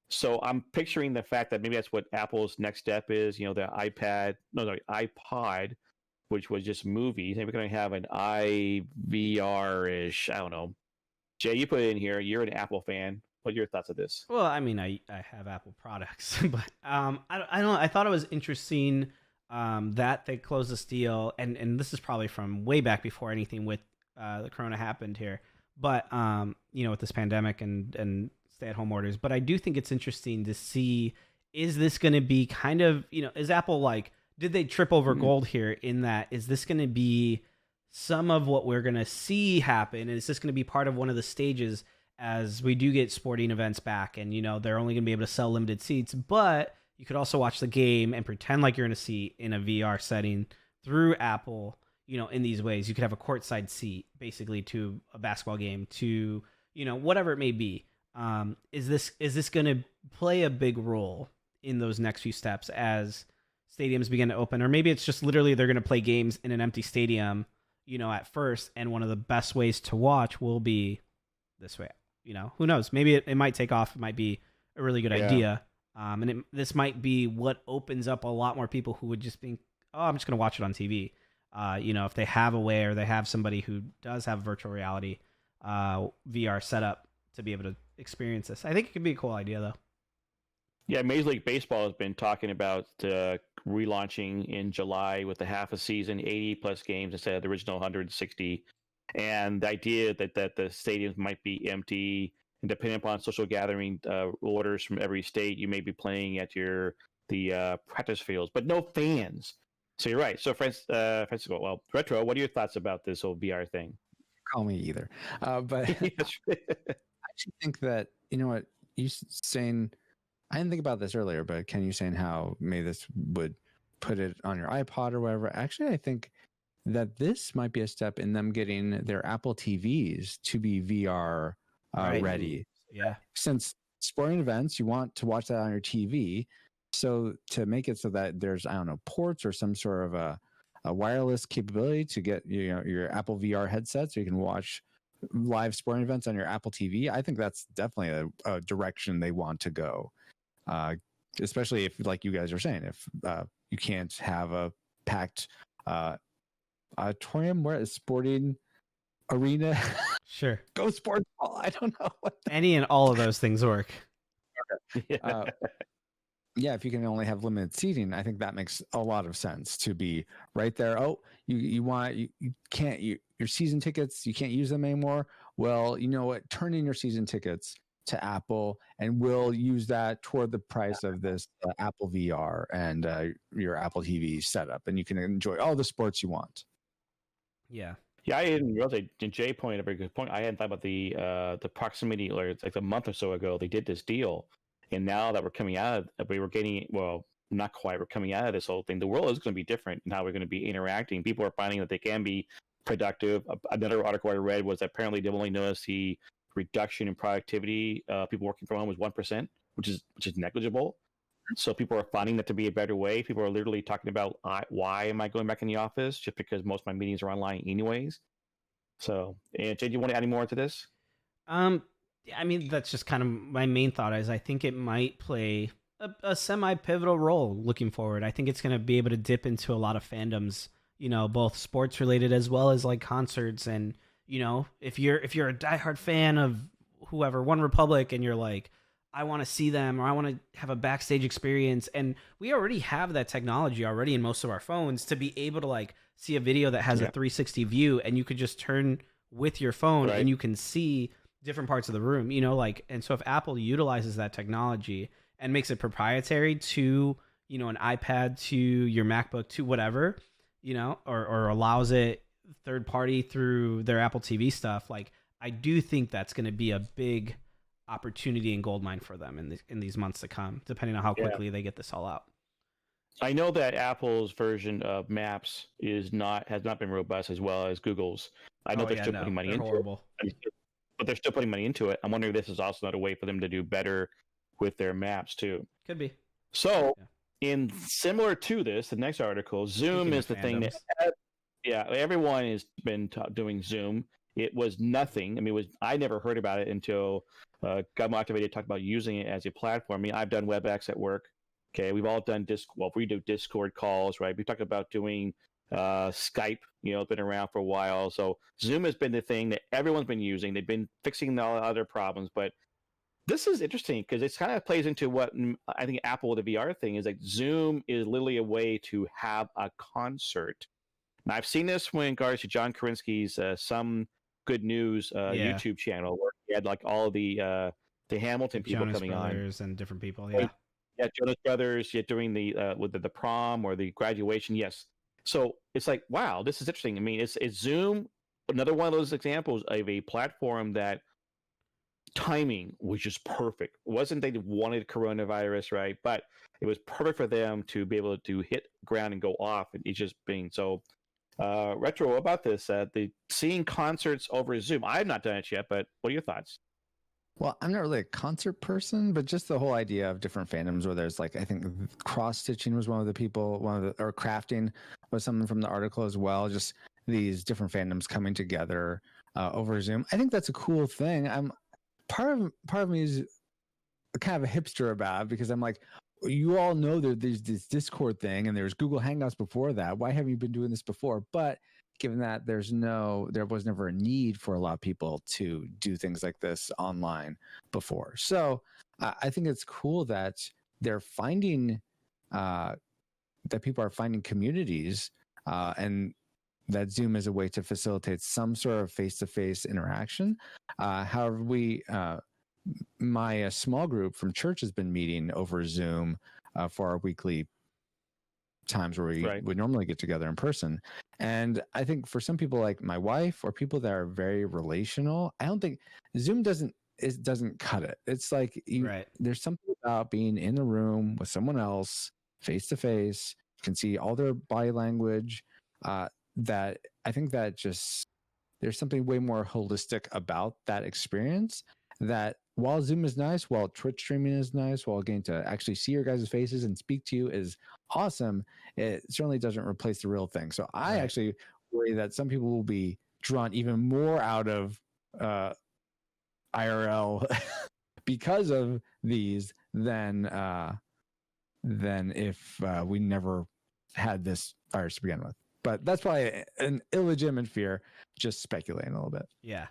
So I'm picturing the fact that maybe that's what Apple's next step is. The iPod, which was just movies. Maybe we're going to have an iVR-ish. I don't know. Jay, you put it in here. You're an Apple fan. What are your thoughts of this? Well, I mean, I have Apple products, but I don't know. I thought it was interesting that they closed this deal, and this is probably from way back before anything with the corona happened here, but with this pandemic and stay-at-home orders. But I do think it's interesting to see, is this going to be kind of, is Apple like, did they trip over gold here in that, is this going to be some of what we're going to see happen? And is this going to be part of one of the stages as we do get sporting events back, and they're only going to be able to sell limited seats, but you could also watch the game and pretend like you're in a seat in a VR setting through Apple, in these ways. You could have a courtside seat basically to a basketball game, to, whatever it may be. Is this going to play a big role in those next few steps as stadiums begin to open? Or maybe it's just literally they're going to play games in an empty stadium, at first, and one of the best ways to watch will be this way. Who knows? Maybe it might take off. It might be a really good idea. And this might be what opens up a lot more people who would just think, oh, I'm just going to watch it on TV. If they have a way, or they have somebody who does have virtual reality VR setup to be able to experience this. I think it could be a cool idea, though. Yeah, Major League Baseball has been talking about relaunching in July with a half a season, 80-plus games instead of the original 160. And the idea that the stadiums might be empty, and depending upon social gathering orders from every state, you may be playing at the practice fields, but no fans. So you're right. So Francisco, well, Retro, what are your thoughts about this whole VR thing? Call me either. But I actually think that, what you saying, I didn't think about this earlier, but Ken, you saying how maybe this would put it on your iPod or whatever. Actually, I think that this might be a step in them getting their Apple TVs to be VR ready. Yeah. Since sporting events, you want to watch that on your TV. So to make it so that there's, I don't know, ports or some sort of a wireless capability to get your Apple VR headset so you can watch live sporting events on your Apple TV, I think that's definitely a direction they want to go. Especially if, like you guys are saying, if you can't have a packed auditorium, where is sporting arena? Sure. Go sports ball. I don't know what any and all of those things work. yeah, if you can only have limited seating, I think that makes a lot of sense to be right there. Oh, you can't your season tickets, you can't use them anymore. Well, you know what? Turn in your season tickets to Apple, and we'll use that toward the price of this Apple VR and your Apple TV setup, and you can enjoy all the sports you want. Yeah. Yeah, I didn't realize that Jay pointed a very good point. I hadn't thought about the proximity, or it's like a month or so ago they did this deal, and now that we're coming out, we were getting not quite. We're coming out of this whole thing. The world is going to be different in how we're going to be interacting. People are finding that they can be productive. Another article I read was that apparently they've only noticed the reduction in productivity. People working from home was 1%, which is negligible. So people are finding that to be a better way. People are literally talking about why am I going back in the office? Just because most of my meetings are online anyways. So, and Jay, do you want to add any more to this? I mean, that's just kind of my main thought is I think it might play a semi-pivotal role looking forward. I think it's going to be able to dip into a lot of fandoms, you know, both sports related as well as like concerts. And, you know, if you're a diehard fan of whoever, One Republic, and you're like, I want to see them, or I want to have a backstage experience. And we already have that technology already in most of our phones to be able to like see a video that has a 360 view, and you could just turn with your phone and you can see different parts of the room, you know, like, and so if Apple utilizes that technology and makes it proprietary to, you know, an iPad, to your MacBook, to whatever, you know, or allows it third party through their Apple TV stuff, like, I do think that's going to be a big opportunity and goldmine for them in these months to come, depending on how quickly they get this all out. I know that Apple's version of Maps has not been robust as well as Google's. I know they're still putting money into it, but they're still putting money into it. I'm wondering if this is also not a way for them to do better with their maps too. Could be. So, in similar to this, the next article, Zoom is the thing that everyone has been doing Zoom. It was nothing. I mean, I never heard about it until got motivated to talk about using it as a platform. I mean, I've done WebEx at work. Okay, we've all done we do Discord calls, right? We talked about doing Skype. You know, it's been around for a while. So Zoom has been the thing that everyone's been using. They've been fixing all the other problems, but this is interesting because it kind of plays into what I think Apple, the VR thing, is like Zoom is literally a way to have a concert. Now, I've seen this when regards to John Karinsky's Some Good News YouTube channel, where he had like all of the Hamilton people Jonas coming Brothers on, and different people. Yeah, Jonas Brothers. Yeah, during the with the prom or the graduation. Yes. So it's like, wow, this is interesting. I mean, it's Zoom, another one of those examples of a platform that timing was just perfect. It wasn't they wanted coronavirus, right? But it was perfect for them to be able to hit ground and go off. And it's just being so. Retro, what about this? The seeing concerts over Zoom. I have not done it yet, but what are your thoughts? Well, I'm not really a concert person, but just the whole idea of different fandoms where there's like, I think cross stitching was one of the people, or crafting was something from the article as well. Just these different fandoms coming together over Zoom. I think that's a cool thing. Part of me is kind of a hipster about it because I'm like, you all know that there's this Discord thing and there's Google Hangouts before that. Why haven't you been doing this before? But given that there was never a need for a lot of people to do things like this online before. So I think it's cool that they're finding that people are finding communities and that Zoom is a way to facilitate some sort of face-to-face interaction. However, my small group from church has been meeting over Zoom for our weekly times where we would normally get together in person. And I think for some people like my wife or people that are very relational, I don't think Zoom doesn't cut it. It's like there's something about being in a room with someone else face to face. You can see all their body language. That I think that just there's something way more holistic about that experience. That while Zoom is nice, while Twitch streaming is nice, while getting to actually see your guys' faces and speak to you is awesome, it certainly doesn't replace the real thing. So I actually worry that some people will be drawn even more out of IRL because of these than if we never had this virus to begin with. But that's probably an illegitimate fear, just speculating a little bit. Yeah.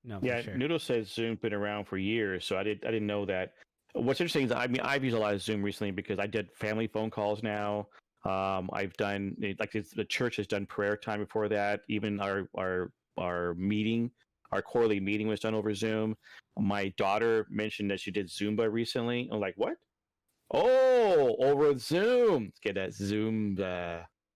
No, yeah, for sure. Noodle says Zoom's been around for years, so I didn't know that What's interesting is, I mean, I've used a lot of Zoom recently because I did family phone calls now. I've done the church has done prayer time before that. Even our meeting, our quarterly meeting was done over Zoom. My daughter mentioned that she did Zumba recently. I'm like, what? Oh, over Zoom. Let's get that Zoom.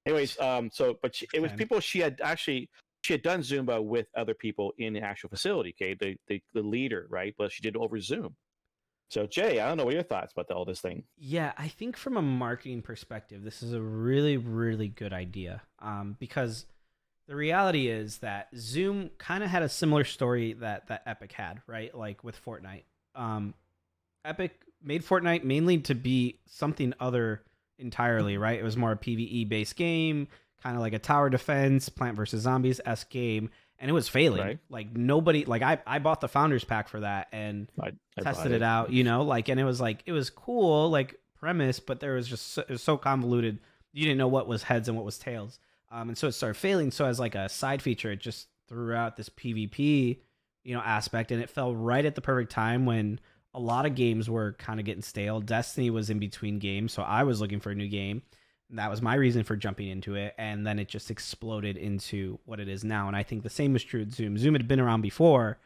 Anyways, but it was people she had done Zumba with other people in the actual facility. Okay, the leader, right? But she did it over Zoom. So Jay, I don't know what your thoughts about all this thing. Yeah, I think from a marketing perspective, this is a really, really good idea. Because the reality is that Zoom kind of had a similar story that Epic had, right? Like with Fortnite. Epic made Fortnite mainly to be something other entirely, right? It was more a PvE based game, kind of like a tower defense, Plant vs Zombies esque game, and it was failing. Right. Like nobody, like I bought the founders pack for that and I tested it out, you know, like, and it was cool, like premise, but there was just it was so convoluted, you didn't know what was heads and what was tails, and so it started failing. So as like a side feature, it just threw out this PvP, aspect, and it fell right at the perfect time when a lot of games were kind of getting stale. Destiny was in between games, so I was looking for a new game. And that was my reason for jumping into it, and then it just exploded into what it is now. And I think the same was true with Zoom. Zoom had been around before,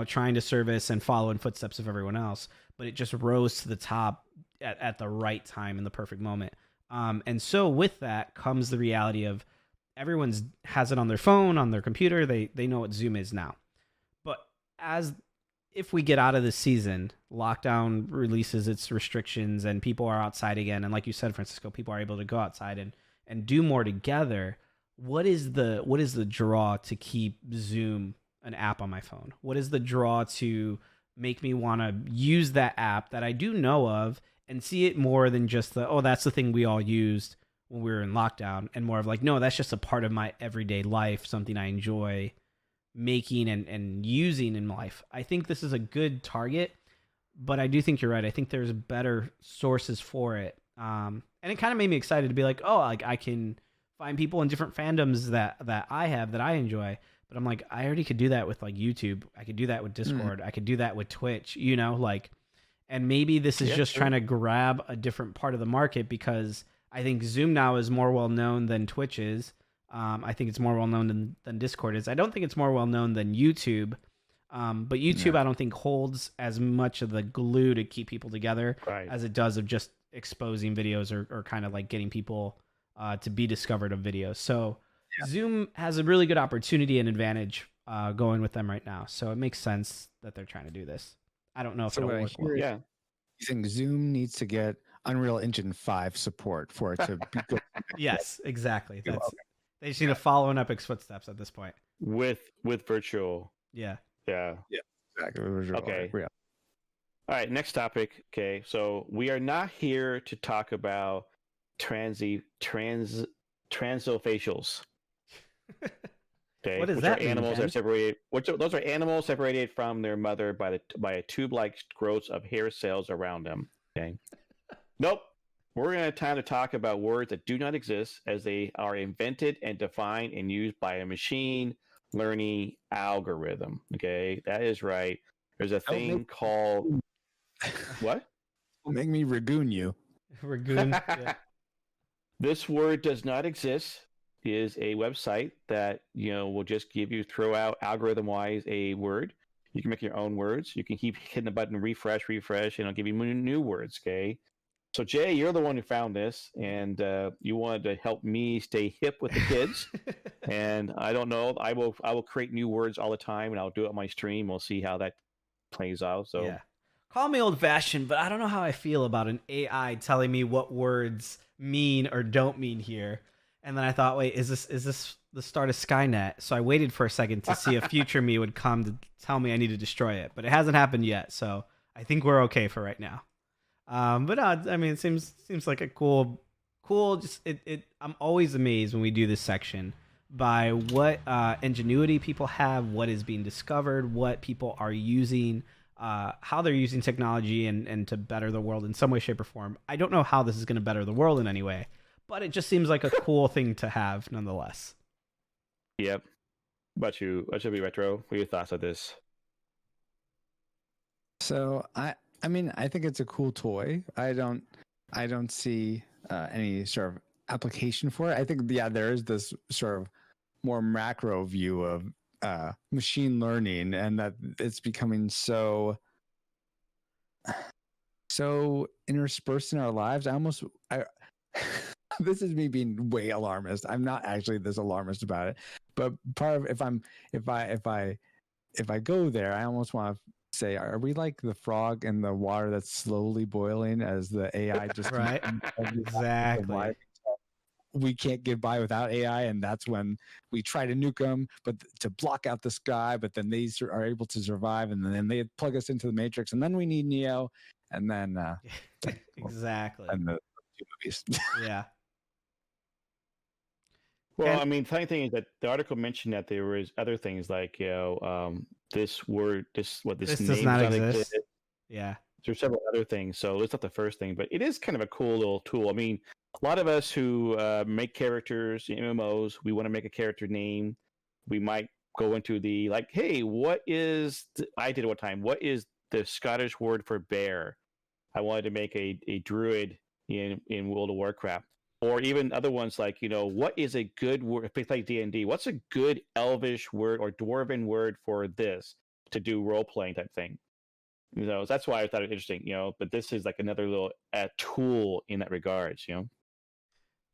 trying to service and follow in footsteps of everyone else, but it just rose to the top at the right time in the perfect moment. And so with that comes the reality of everyone's has it on their phone, on their computer. They know what Zoom is now. But as if we get out of this season, lockdown releases its restrictions and people are outside again, and like you said, Francisco, people are able to go outside and do more together. What is the draw to keep Zoom an app on my phone? What is the draw to make me want to use that app that I do know of and see it more than just that's the thing we all used when we were in lockdown, and more of like, no, that's just a part of my everyday life, something I enjoy making and using in life. I think this is a good target, but I do think you're right. I think there's better sources for it. And it kind of made me excited to be like, oh, like I can find people in different fandoms that I have that I enjoy. But I'm like, I already could do that with like YouTube. I could do that with Discord. I could do that with Twitch, like, and maybe this is just trying to grab a different part of the market, because I think Zoom now is more well known than Twitch is. I think it's more well known than Discord is. I don't think it's more well known than YouTube. But YouTube, I don't think holds as much of the glue to keep people together as it does of just exposing videos or kind of like getting people to be discovered of videos. So Zoom has a really good opportunity and advantage going with them right now. So it makes sense that they're trying to do this. I don't know if it'll work well. Yeah. You think Zoom needs to get Unreal Engine 5 support for it to be good? Yes, exactly. They just need to follow in Epic's footsteps at this point. With virtual. Yeah. Yeah. Yeah. Exactly. Okay. All right. Next topic. Okay. So we are not here to talk about transofacials. Okay. What does which that are mean, animals Ben? that are separated. Those are animals separated from their mother by a tube-like growth of hair cells around them. Okay. Nope. We're going to have time to talk about words that do not exist, as they are invented and defined and used by a machine learning algorithm. Okay, that is right. There's a thing called what? Make me Ragoon you. Ragoon. Yeah. This word does not exist. It is a website that will just throw out algorithm-wise a word. You can make your own words. You can keep hitting the button refresh, and it'll give you new words. Okay. So Jay, you're the one who found this, and you wanted to help me stay hip with the kids. And I don't know, I will create new words all the time, and I'll do it on my stream. We'll see how that plays out. So yeah, call me old-fashioned, but I don't know how I feel about an AI telling me what words mean or don't mean here. And then I thought, wait, is this the start of Skynet? So I waited for a second to see if future me would come to tell me I need to destroy it, but it hasn't happened yet. So I think we're okay for right now. But no, I mean, it seems like a cool. Just I'm always amazed when we do this section by what ingenuity people have, what is being discovered, what people are using, how they're using technology and to better the world in some way, shape, or form. I don't know how this is going to better the world in any way, but it just seems like a cool thing to have nonetheless. Yep. What should be retro? What are your thoughts on this? So I mean, I think it's a cool toy. I don't see any sort of application for it. I think, yeah, there is this sort of more macro view of machine learning, and that it's becoming so interspersed in our lives. I this is me being way alarmist. I'm not actually this alarmist about it, but part of if I go there, I almost want to say, are we like the frog in the water that's slowly boiling as the AI just Right. Exactly. We can't get by without AI, and that's when we try to nuke them, but to block out the sky. But then they are able to survive, and then they plug us into the Matrix, and then we need Neo, and then Exactly. and the two movies. Yeah. Well, And- I mean, funny thing is that the article mentioned that there was other things like this word, this This name does not doesn't exist. Yeah. There's several other things, so it's not the first thing, but it is kind of a cool little tool. I mean, a lot of us who make characters in MMOs, we want to make a character name. We might go into the like, hey, what is? I did it one time. What is the Scottish word for bear? I wanted to make a druid in World of Warcraft, or even other ones like, what is a good word? Like D&D, what's a good Elvish word or Dwarven word for this to do role playing type thing? That's why I thought it interesting, but this is like another little tool in that regards, Yeah.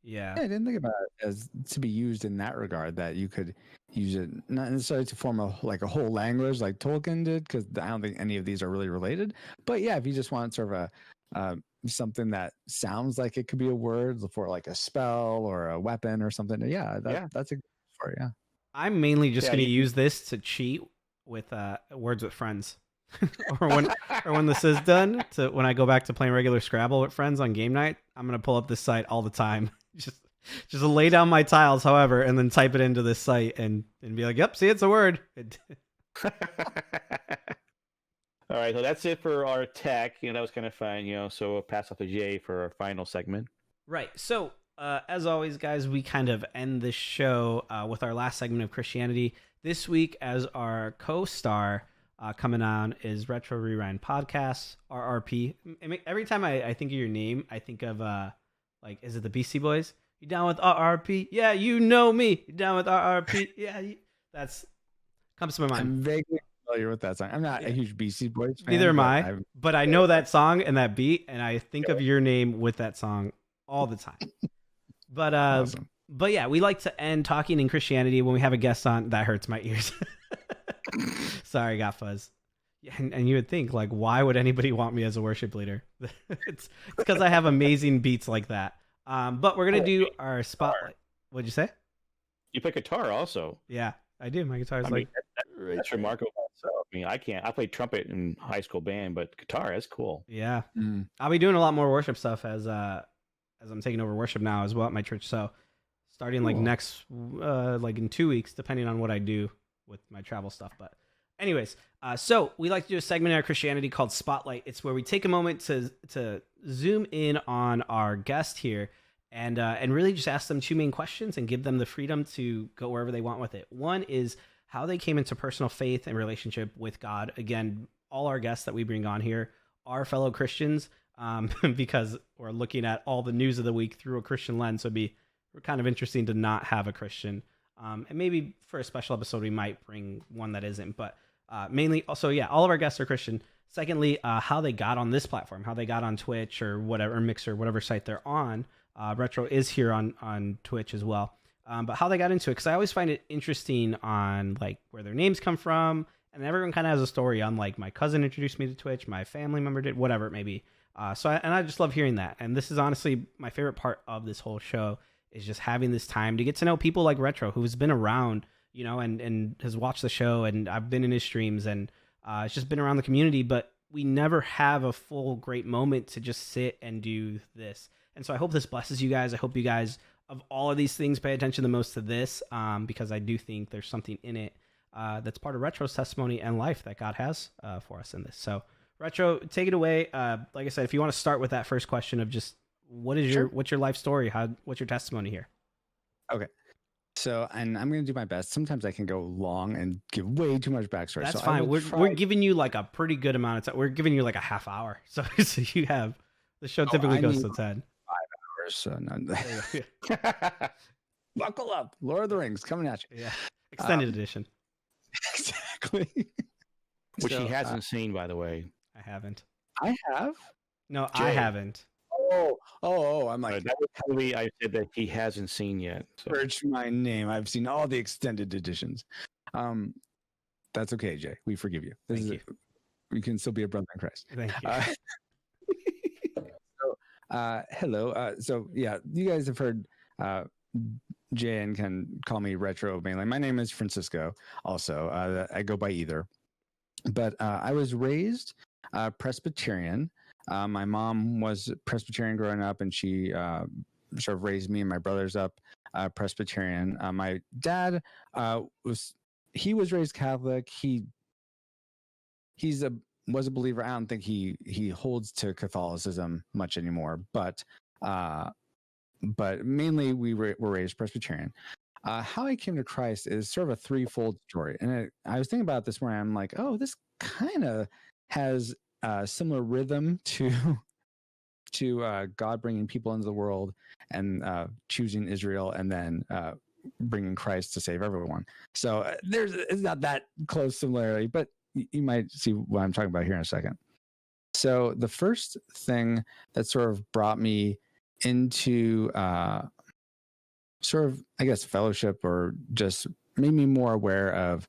Yeah, I didn't think about it as to be used in that regard, that you could use it not necessarily to form a whole language like Tolkien did, because I don't think any of these are really related. But yeah, if you just want sort of a something that sounds like it could be a word for like a spell or a weapon or something, that's a good for it, yeah. I'm mainly just Yeah, going to you- use this to cheat with words with friends. or when this is done, when I go back to playing regular Scrabble with friends on game night, I'm gonna pull up this site all the time. just lay down my tiles, however, and then type it into this site and be like, "Yep, see, it's a word." All right, so that's it for our tech. That was kind of fun. So we'll pass off to Jay for our final segment. Right. So, as always, guys, we kind of end this show with our last segment of Christianity. This week, as our co-star coming on is Retro Rewind Podcast, RRP. Every time I think of your name, I think of, is it the Beastie Boys? You down with RRP? Yeah, you know me. You down with RRP? Yeah, that's comes to my mind. I'm vaguely familiar with that song. I'm not a huge Beastie Boys fan. Neither am I, but I know that song and that beat, and I think of your name with that song all the time. But awesome. But yeah, we like to end talking in Christianity when we have a guest on. That hurts my ears. Sorry, got fuzz. And you would think, like, why would anybody want me as a worship leader? It's because I have amazing beats like that. But we're gonna do our spotlight. What'd you say? You play guitar also. Yeah, I do. My guitar is that's remarkable. So I can't. I played trumpet in high school band, but guitar is cool. Yeah, I'll be doing a lot more worship stuff as I'm taking over worship now as well at my church. So starting next in 2 weeks, depending on what I do with my travel stuff. But anyways, so we like to do a segment in our Christianity called Spotlight. It's where we take a moment to zoom in on our guest here and really just ask them two main questions and give them the freedom to go wherever they want with it. One is how they came into personal faith and relationship with God. Again, all our guests that we bring on here are fellow Christians because we're looking at all the news of the week through a Christian lens. So it'd be kind of interesting to not have a Christian. And maybe for a special episode, we might bring one that isn't. But mainly, also, yeah, all of our guests are Christian. Secondly, how they got on this platform, how they got on Twitch or whatever, Mixer, whatever site they're on. Retro is here on Twitch as well. But how they got into it, because I always find it interesting on like where their names come from. And everyone kind of has a story on like my cousin introduced me to Twitch, my family member did, whatever it may be. So I just love hearing that. And this is honestly my favorite part of this whole show is just having this time to get to know people like Retro, who's been around, and has watched the show, and I've been in his streams, and it's just been around the community, but we never have a full great moment to just sit and do this. And so I hope this blesses you guys. I hope you guys, of all of these things, pay attention the most to this, because I do think there's something in it that's part of Retro's testimony and life that God has for us in this. So Retro, take it away. Like I said, if you want to start with that first question of just what's your life story? What's your testimony here? Okay. So, and I'm going to do my best. Sometimes I can go long and give way too much backstory. That's so I fine. will We're giving you like a pretty good amount of time. We're giving you like a half hour. So, so you have the show typically I goes need to 10. 5 hours. So no, Yeah. buckle up. Lord of the Rings coming at you. Yeah. Extended edition. Exactly. Which So, he hasn't seen, by the way. I haven't. I have. No, Jay. I haven't. Oh! I'm like, That was probably I said that he hasn't seen yet. So. search my name. I've seen all the extended editions. That's okay, Jay. We forgive you. Thank you. You can still be a brother in Christ. Thank you. Hello. So yeah, you guys have heard Jay and can call me Retro mainly. My name is Francisco. Also, I go by either. But I was raised Presbyterian. My mom was Presbyterian growing up, and she sort of raised me and my brothers up Presbyterian. My dad was raised Catholic. Was a believer. I don't think he holds to Catholicism much anymore, but mainly we were raised Presbyterian. How I came to Christ is sort of a threefold story, and I was thinking about it this morning. I'm like, oh, this kind of has a similar rhythm to God bringing people into the world and choosing Israel, and then bringing Christ to save everyone. So it's not that close similarity, but you might see what I'm talking about here in a second. So the first thing that sort of brought me into sort of, I guess, fellowship, or just made me more aware of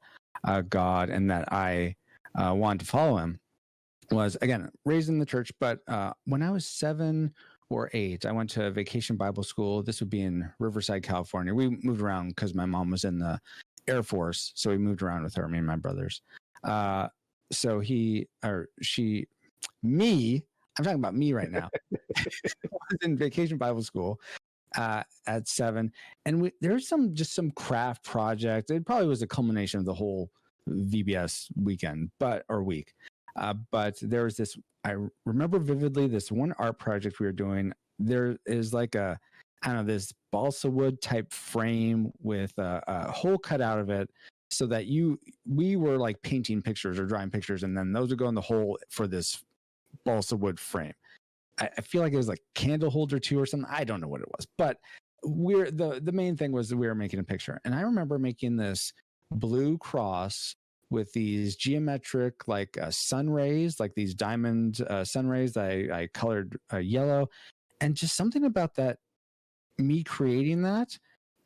God and that I wanted to follow him, was, again, raised in the church. But when I was 7 or 8, I went to vacation Bible school. This would be in Riverside, California. We moved around because my mom was in the Air Force. So we moved around with her, me and my brothers. So I'm talking about me right now. I was in vacation Bible school at 7. And there's some craft project. It probably was a culmination of the whole VBS weekend, or week. But there was this, I remember vividly, this one art project we were doing. There is like this balsa wood type frame with a hole cut out of it, so that we were like painting pictures or drawing pictures, and then those would go in the hole for this balsa wood frame. I feel like it was like candle holder too or something. I don't know what it was, but the main thing was that we were making a picture. And I remember making this blue cross with these geometric sun rays, like these diamond sun rays that I colored yellow, and just something about that, me creating that,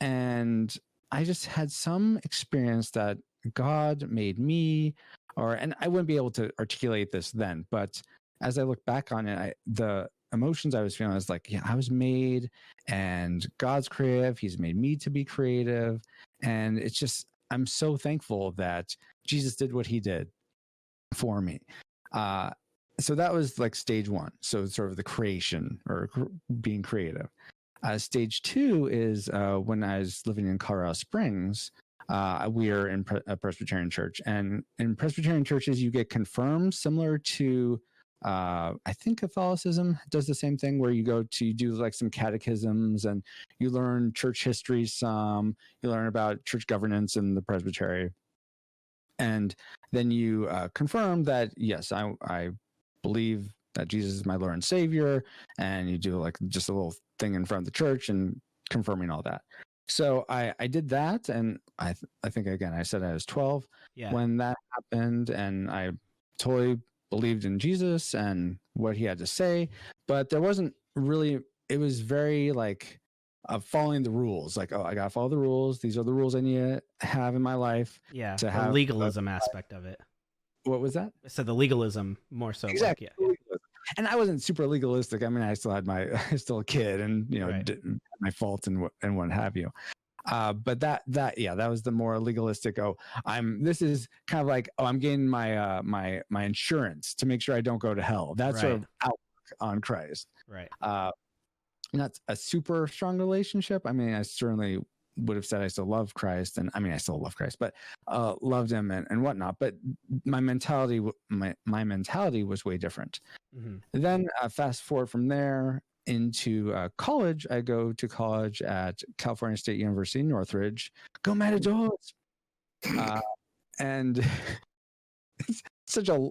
and I just had some experience that God made me, and I wouldn't be able to articulate this then, but as I look back on it, the emotions I was feeling, I was like, yeah, I was made, and God's creative. He's made me to be creative. And it's just, I'm so thankful that Jesus did what he did for me. So that was like stage 1. So sort of the creation, or being creative. Stage 2 is when I was living in Colorado Springs. We are in a Presbyterian church, and in Presbyterian churches, you get confirmed, similar to I think Catholicism does the same thing, where you do like some catechisms, and you learn church history. You learn about church governance in the presbytery, and then you confirm that, yes, I believe that Jesus is my Lord and Savior, and you do like just a little thing in front of the church and confirming all that. So I did that, and I think, again, I said I was 12 when that happened, and I totally believed in Jesus and what he had to say, but there wasn't really, it was very like following the rules, like, oh, I gotta follow the rules, these are the rules I need to have in my life, to have legalism aspect of it. What was that? I said the legalism more so. Exactly. And I wasn't super legalistic. I mean, I still had I was still a kid, and my faults and what have you. But that was the more legalistic. This is kind of like, I'm getting my my insurance to make sure I don't go to hell. That's sort of outlook on Christ. Right. Not a super strong relationship. I mean, I certainly would have said I still love Christ, and I mean, I still love Christ, but loved him and whatnot. But my mentality was way different. Mm-hmm. Then fast forward from there into college, I go to college at California State University, Northridge. Go Matadors! And it's such a